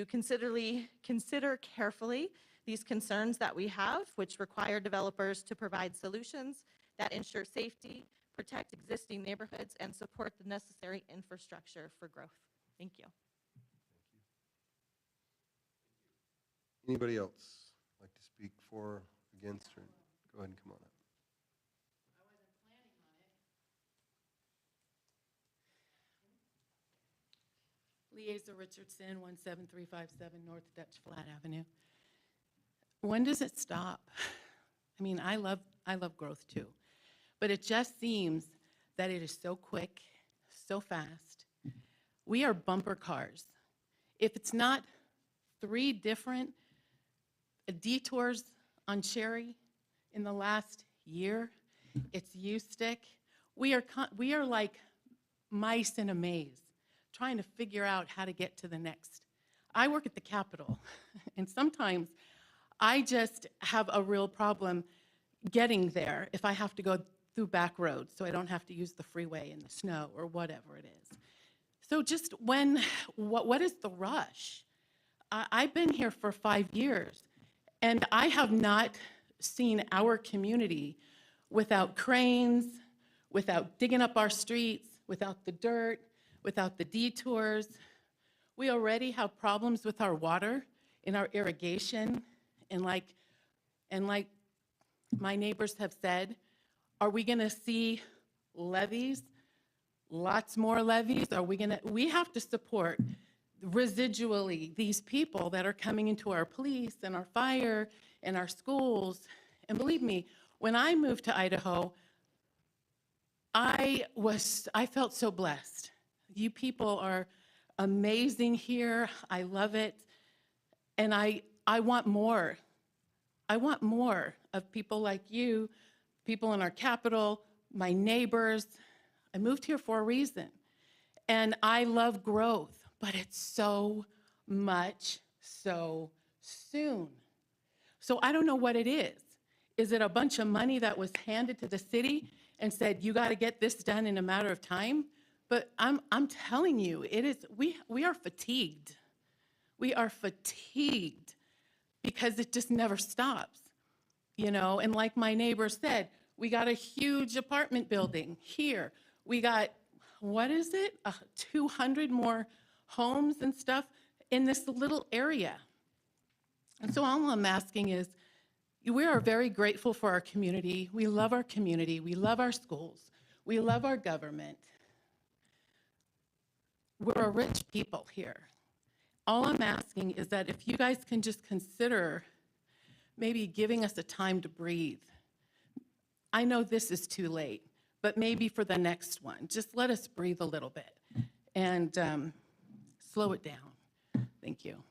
consider carefully these concerns that we have, which require developers to provide solutions that ensure safety, protect existing neighborhoods, and support the necessary infrastructure for growth. Thank you. Anybody else like to speak for, against, or go ahead and come on up. Liaison Richardson, 17357 North Dutch Flat Avenue. When does it stop? I mean, I love growth too, but it just seems that it is so quick, so fast. We are bumper cars. If it's not 3 different detours on Cherry in the last year, it's U-Stick. We are like mice in a maze, trying to figure out how to get to the next. I work at the Capitol, and sometimes I just have a real problem getting there if I have to go through back roads, so I don't have to use the freeway in the snow or whatever it is. So just what is the rush? I've been here for 5 years, and I have not seen our community without cranes, without digging up our streets, without the dirt, without the detours. We already have problems with our water and our irrigation, and like my neighbors have said, are we gonna see levees? Lots more levees? We have to support residually these people that are coming into our police and our fire and our schools. And believe me, when I moved to Idaho, I felt so blessed. You people are amazing here. I love it. And I want more. I want more of people like you, people in our capital, my neighbors. I moved here for a reason. And I love growth, but it's so much so soon. So I don't know what it is. Is it a bunch of money that was handed to the city and said, you got to get this done in a matter of time? But I'm telling you, it is. We are fatigued. We are fatigued because it just never stops, you know? And like my neighbor said, we got a huge apartment building here. We got, 200 more homes and stuff in this little area. And so all I'm asking is, we are very grateful for our community. We love our community. We love our schools. We love our government. We're a rich people here. All I'm asking is that if you guys can just consider maybe giving us a time to breathe. I know this is too late, but maybe for the next one, just let us breathe a little bit and slow it down. Thank you.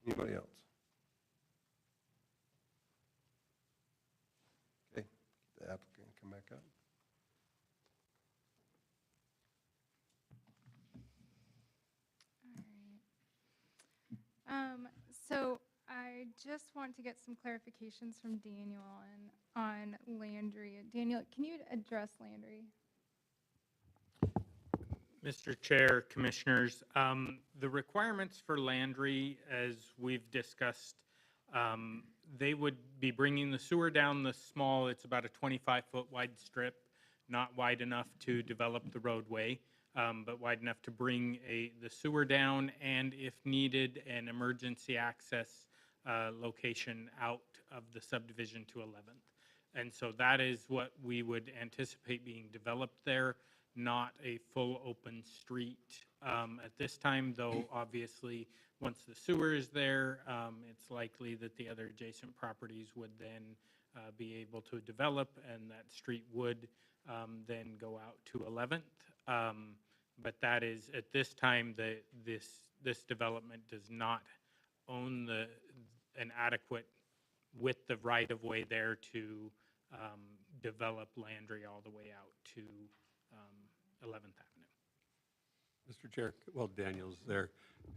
Anybody else? Okay, the applicant come back up. So I just want to get some clarifications from Daniel on Landry. Daniel, can you address Landry? Mr. Chair, Commissioners, the requirements for Landry, as we've discussed, they would be bringing the sewer down the small, it's about a 25-foot wide strip, not wide enough to develop the roadway, but wide enough to bring the sewer down and, if needed, an emergency access location out of the subdivision to 11th. And so that is what we would anticipate being developed there, not a full open street at this time, though obviously once the sewer is there, it's likely that the other adjacent properties would then be able to develop, and that street would then go out to 11th. But that is, at this time, this development does not own an adequate width of right-of-way there to develop Landry all the way out to 11th Avenue. Mr. Chair, well, Daniel's there.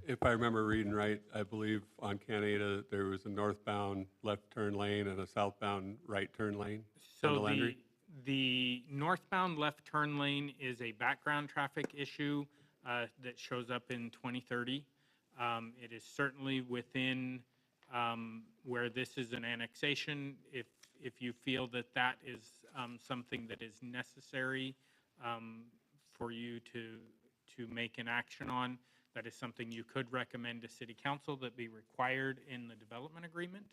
If I remember reading right, I believe on Canada, there was a northbound left turn lane and a southbound right turn lane on the So Landry. the northbound left turn lane is a background traffic issue that shows up in 2030. It is certainly within where this is an annexation. If you feel that that is something that is necessary for you to make an action on, that is something you could recommend to City Council that be required in the development agreement,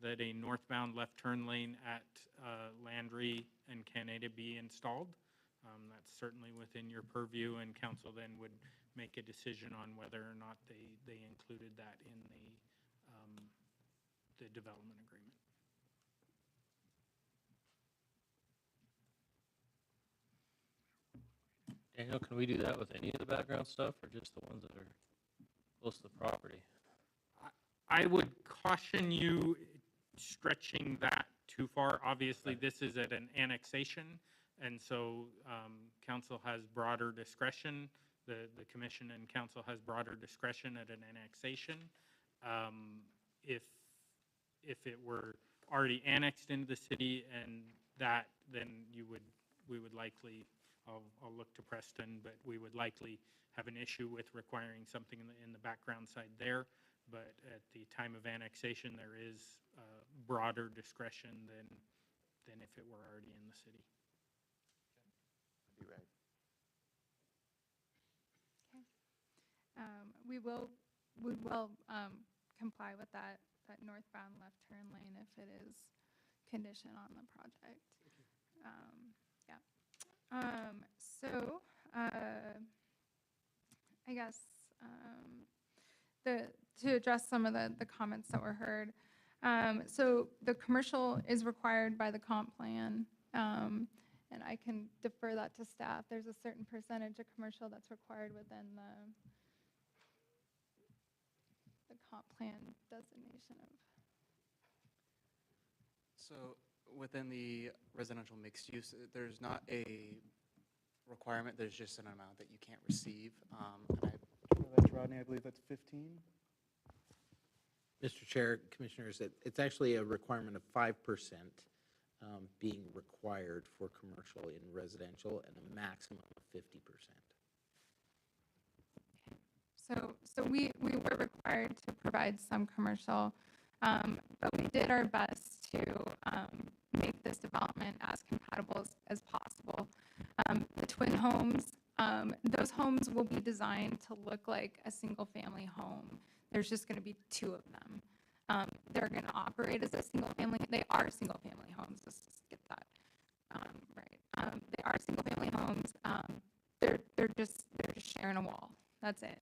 that a northbound left turn lane at Landry and Canada be installed. That's certainly within your purview, and council then would make a decision on whether or not they included that in the development agreement. Daniel, can we do that with any of the background stuff, or just the ones that are close to the property? I would caution you stretching that too far. Obviously, this is at an annexation, And so council has broader discretion, the commission and council has broader discretion at an annexation. If it were already annexed into the city and that, then we would likely, I'll look to Preston, but we would likely have an issue with requiring something in the background side there. But at the time of annexation, there is broader discretion than if it were already in the city. Be right. We will comply with that northbound left turn lane if it is conditioned on the project. So I guess to address some of the comments that were heard. So the commercial is required by the comp plan, and I can defer that to staff. There's a certain percentage of commercial that's required within the comp plan designation of. So within the residential mixed use, there's not a requirement, there's just an amount that you can't receive. And that's Rodney, I believe that's 15. Mr. Chair, Commissioners, it's actually a requirement of 5% being required for commercial in residential and a maximum of 50%. So we were required to provide some commercial, but we did our best to make this development as compatible as possible. The twin homes, those homes will be designed to look like a single-family home. There's just going to be 2 of them. They're going to operate as a single-family. They are single-family homes. Let's just get that right. They are single-family homes. They're just sharing a wall. That's it.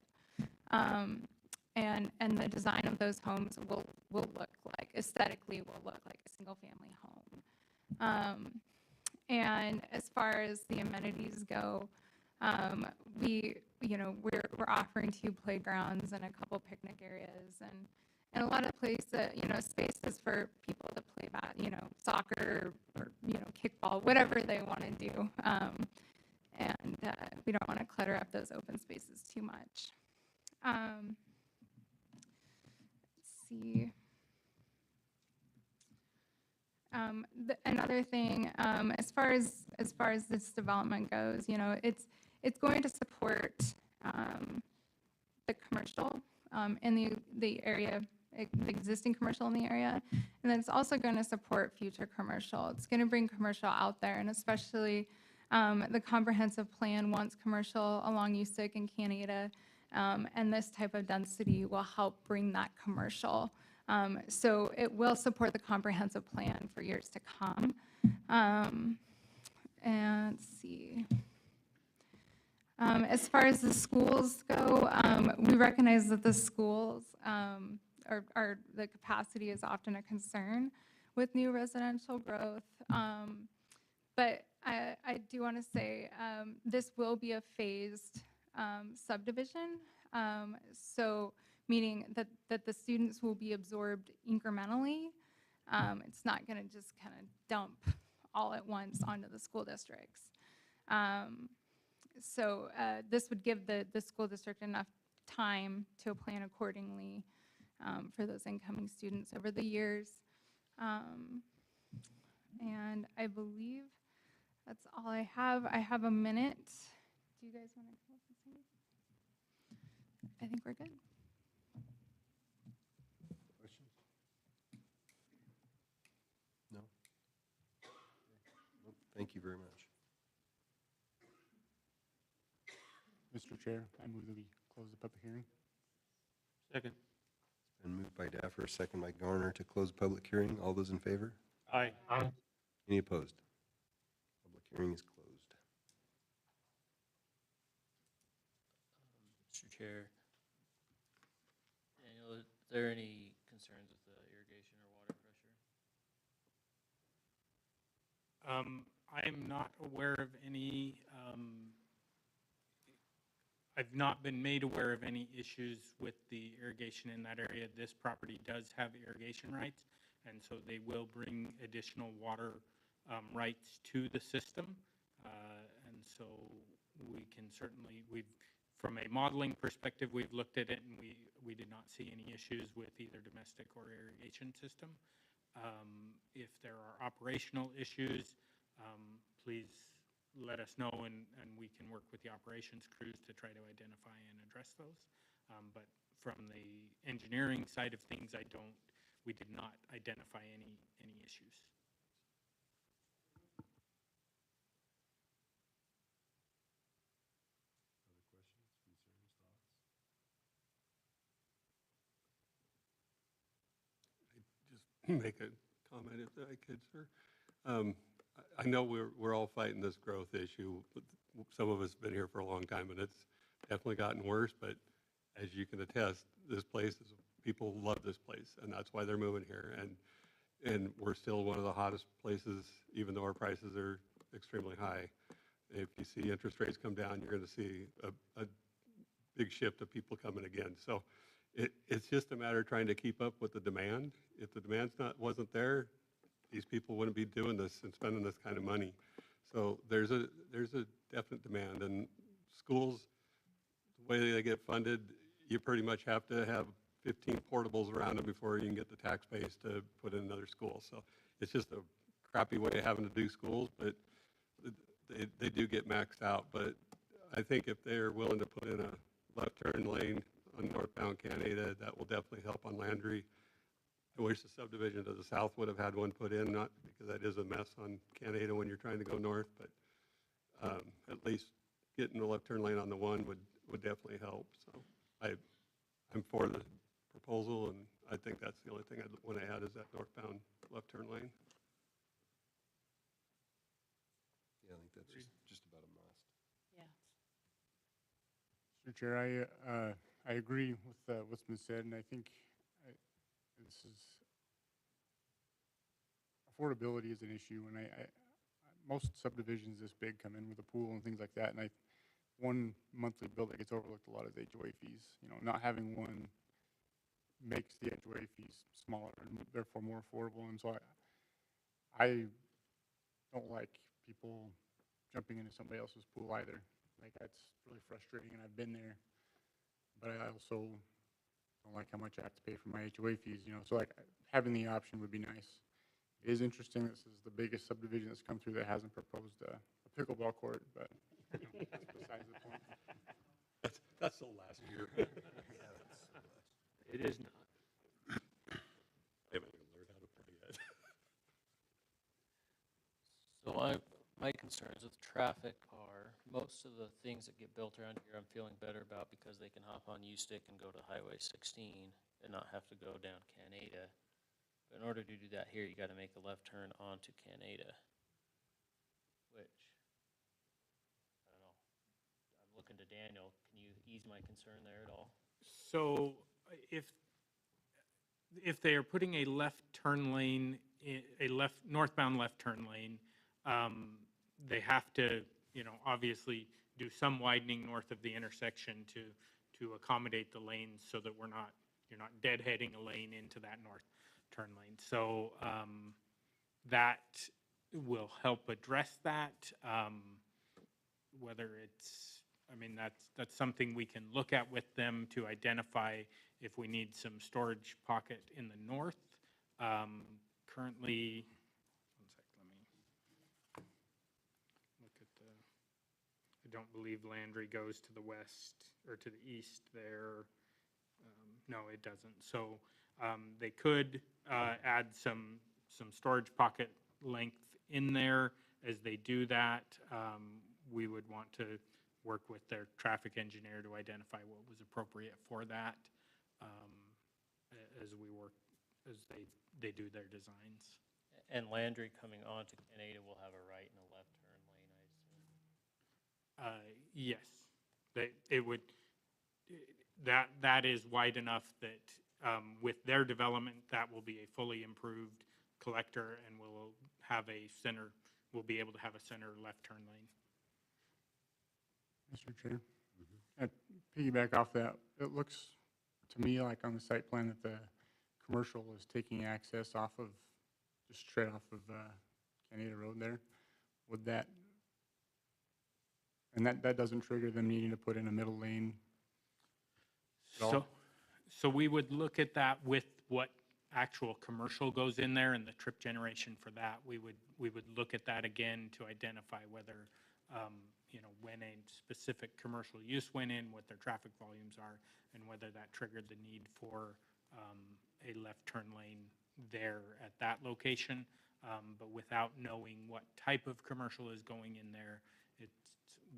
And the design of those homes will look like, aesthetically will look like a single-family home. And as far as the amenities go, we're offering 2 playgrounds and a couple picnic areas and a lot of places, spaces for people to play soccer or kickball, whatever they want to do. And we don't want to clutter up those open spaces too much. Let's see. Another thing, as far as this development goes, it's going to support the commercial in the area, the existing commercial in the area, and then it's also going to support future commercial. It's going to bring commercial out there, and especially the comprehensive plan wants commercial along USIC and Canada, and this type of density will help bring that commercial. So it will support the comprehensive plan for years to come. And let's see. As far as the schools go, we recognize that the schools are the capacity is often a concern with new residential growth. But I do want to say this will be a phased subdivision. So meaning that the students will be absorbed incrementally. It's not going to just kind of dump all at once onto the school districts. So this would give the school district enough time to plan accordingly for those incoming students over the years. And I believe that's all I have. I have a minute. Do you guys want to close this meeting? I think we're good. Questions? No? Nope. Thank you very much. Mr. Chair, I move that we close the public hearing. Second. It's been moved by Daffer, second by Garner to close public hearing. All those in favor? Aye. Aye. Any opposed? Public hearing is closed. Mr. Chair, Daniel, is there any concerns with the irrigation or water pressure? I'm not aware of any, I've not been made aware of any issues with the irrigation in that area. This property does have irrigation rights, and so they will bring additional water rights to the system. so we can certainly, from a modeling perspective, we've looked at it and we did not see any issues with either domestic or irrigation system. If there are operational issues, please let us know and we can work with the operations crews to try to identify and address those. But from the engineering side of things, we did not identify any issues. Make a comment if I could, sir. I know we're all fighting this growth issue. But some of us have been here for a long time, and it's definitely gotten worse. But as you can attest, this place is, people love this place, and that's why they're moving here. And we're still one of the hottest places, even though our prices are extremely high. If you see interest rates come down, you're going to see a big shift of people coming again. So it's just a matter of trying to keep up with the demand. If the demand wasn't there, these people wouldn't be doing this and spending this kind of money. So there's a definite demand. And schools, the way they get funded, you pretty much have to have 15 portables around them before you can get the tax base to put in another school. So it's just a crappy way of having to do schools, but they do get maxed out. But I think if they're willing to put in a left turn lane on northbound Canada, that will definitely help on Landry. I wish the subdivision to the south would have had one put in, not because that is a mess on Canada when you're trying to go north, but at least getting the left turn lane on the one would definitely help. So I'm for the proposal, and I think that's the only thing I want to add is that northbound left turn lane. Yeah, I think that's just about a must. Yeah. Mr. Chair, I agree with what's been said, and I think this is, affordability is an issue, and most subdivisions this big come in with a pool and things like that, and one monthly bill that gets overlooked a lot is HOA fees. You know, not having one makes the HOA fees smaller and therefore more affordable, and so I don't like people jumping into somebody else's pool either. Like, that's really frustrating, and I've been there. But I also don't like how much I have to pay for my HOA fees, you know. So, like, having the option would be nice. It is interesting, this is the biggest subdivision that's come through that hasn't proposed a pickleball court, but you know, that's besides the point. That's the last year. It is not. I haven't even learned how to play yet. So my concerns with traffic are, most of the things that get built around here, I'm feeling better about because they can hop on U-Stick and go to Highway 16 and not have to go down Canada. But in order to do that here, you got to make a left turn onto Canada, which, I don't know. I'm looking to Daniel. Can you ease my concern there at all? So if they are putting a left turn lane, northbound left turn lane, they have to, obviously do some widening north of the intersection to accommodate the lanes so that you're not deadheading a lane into that north turn lane. So that will help address that. Whether it's, that's something we can look at with them to identify if we need some storage pocket in the north. Currently, one sec, let me look at I don't believe Landry goes to the west or to the east there. No, it doesn't. So they could add some storage pocket length in there. As they do that, we would want to work with their traffic engineer to identify what was appropriate for that as they do their designs. And Landry coming onto Canada will have a right and a left turn lane, I assume. Yes, it would. That is wide enough that with their development, that will be a fully improved collector, and we'll have a center. We'll be able to have a center left turn lane. Mr. Chair, piggyback off that, it looks to me like on the site plan that the commercial is taking access off of, just straight off of Canada Road there. Would that And that doesn't trigger them needing to put in a middle lane at all? So we would look at that with what actual commercial goes in there and the trip generation for that. We would look at that again to identify whether, when a specific commercial use went in, what their traffic volumes are, and whether that triggered the need for a left turn lane there at that location. But without knowing what type of commercial is going in there,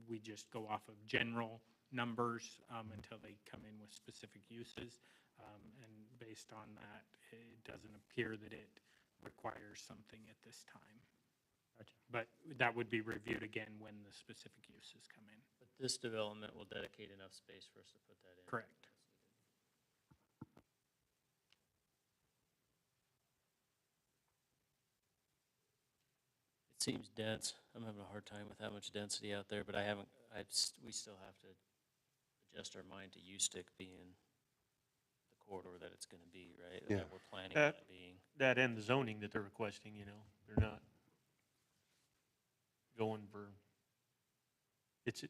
we just go off of general numbers until they come in with specific uses. And based on that, it doesn't appear that it requires something at this time. But that would be reviewed again when the specific uses come in. But this development will dedicate enough space for us to put that in. Correct. It seems dense. I'm having a hard time with that much density out there, but we still have to adjust our mind to U-Stick being the corridor that it's gonna be, right? Yeah. That we're planning on it being. That and the zoning that they're requesting, they're not going for, it's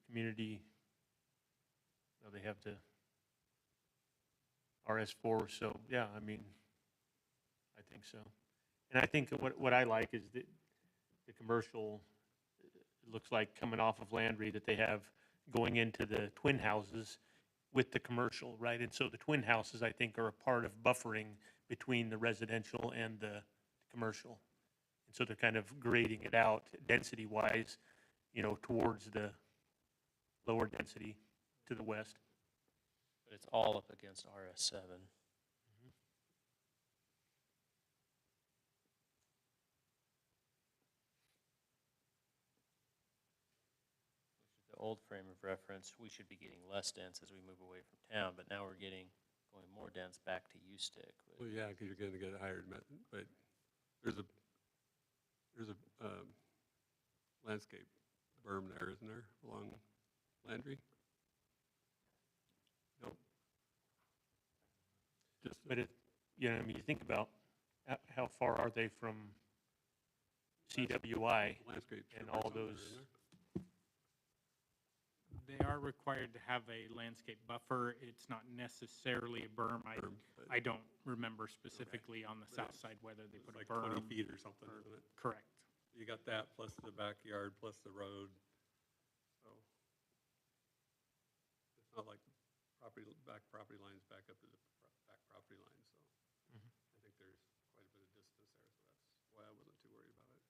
community, they have to RS4, so, yeah, I think so. And I think what I like is the commercial, it looks like coming off of Landry that they have going into the twin houses with the commercial, right? And so the twin houses, I think, are a part of buffering between the residential and the commercial. And so they're kind of grading it out density-wise, towards the lower density to the west. But it's all up against RS7. The old frame of reference, we should be getting less dense as we move away from town, but now we're going more dense back to U-Stick. Well, yeah, because you're going to get a higher, but there's a landscape berm there, isn't there, along Landry? Nope. But you think about how far are they from CWI Landscape and strip or all something, those. isn't there? They are required to have a landscape buffer. It's not necessarily a berm. I don't remember specifically on the south side whether they put a Like berm. 20 feet or something, isn't it? Correct. You got that plus the backyard plus the road. So it's not like back property lines back up to the back property line. So I think there's quite a bit of distance there. So that's why I wasn't too worried about it.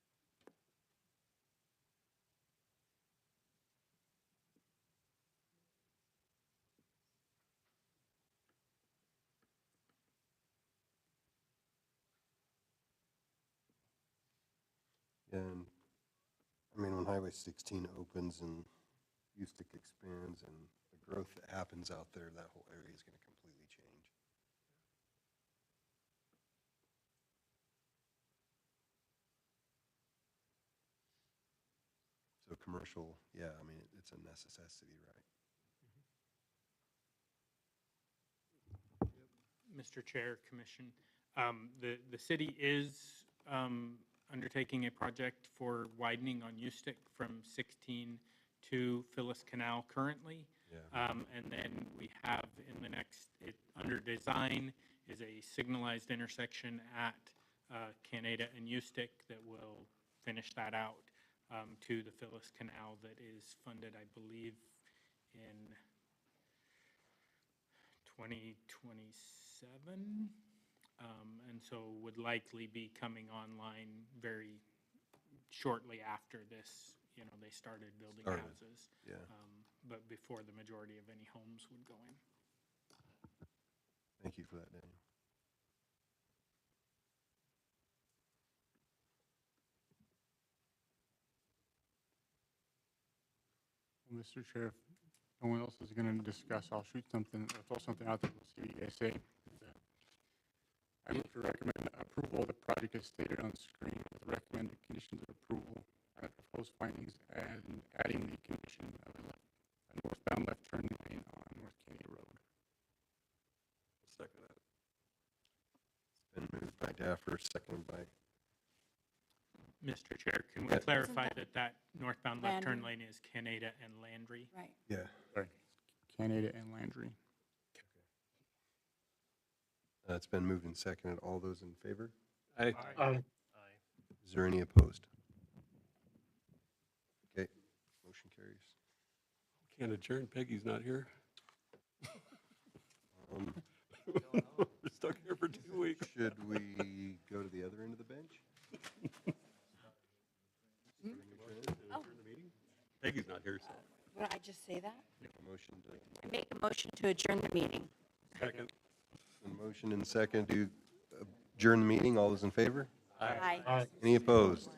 And, when Highway 16 opens and U-Stick expands and the growth that happens out there, that whole area is going to completely change. So commercial, yeah, it's a necessity, right? Mr. Chair, Commission, the city is undertaking a project for widening on U-Stick from 16 to Phyllis Canal currently. Yeah. And then we have under design is a signalized intersection at Canada and U-Stick that will finish that out to the Phyllis Canal that is funded, I believe, in 2027. And so would likely be coming online very shortly after this, they started building houses. Yeah. But before the majority of any homes would go in. Thank you for that, Daniel. Well, Mr. Chair, if no one else is going to discuss, I'll throw something out there. We'll see what you guys say. I move to recommend approval of the project as stated on screen with recommended conditions of approval and proposed findings and adding the condition of a northbound left turn lane on North Caney Road. Second that. It's been moved by Daffer, seconded by Mr. Chair, can we Yeah. clarify that that northbound left turn Landry. lane is Canada and Landry? Right. Yeah. Sorry, Canada and Landry. It's been moved and seconded. All those in favor? Aye. Is there any opposed? Okay, motion carries. Can't adjourn, Peggy's not here. Um, We're stuck here for 2 weeks. Should we go to the other end of the bench? Peggy's not here, so. Would I just say that? Motion to, I make a motion to adjourn the meeting. Second. a motion and second to adjourn the meeting. All those in favor? Aye. Any opposed?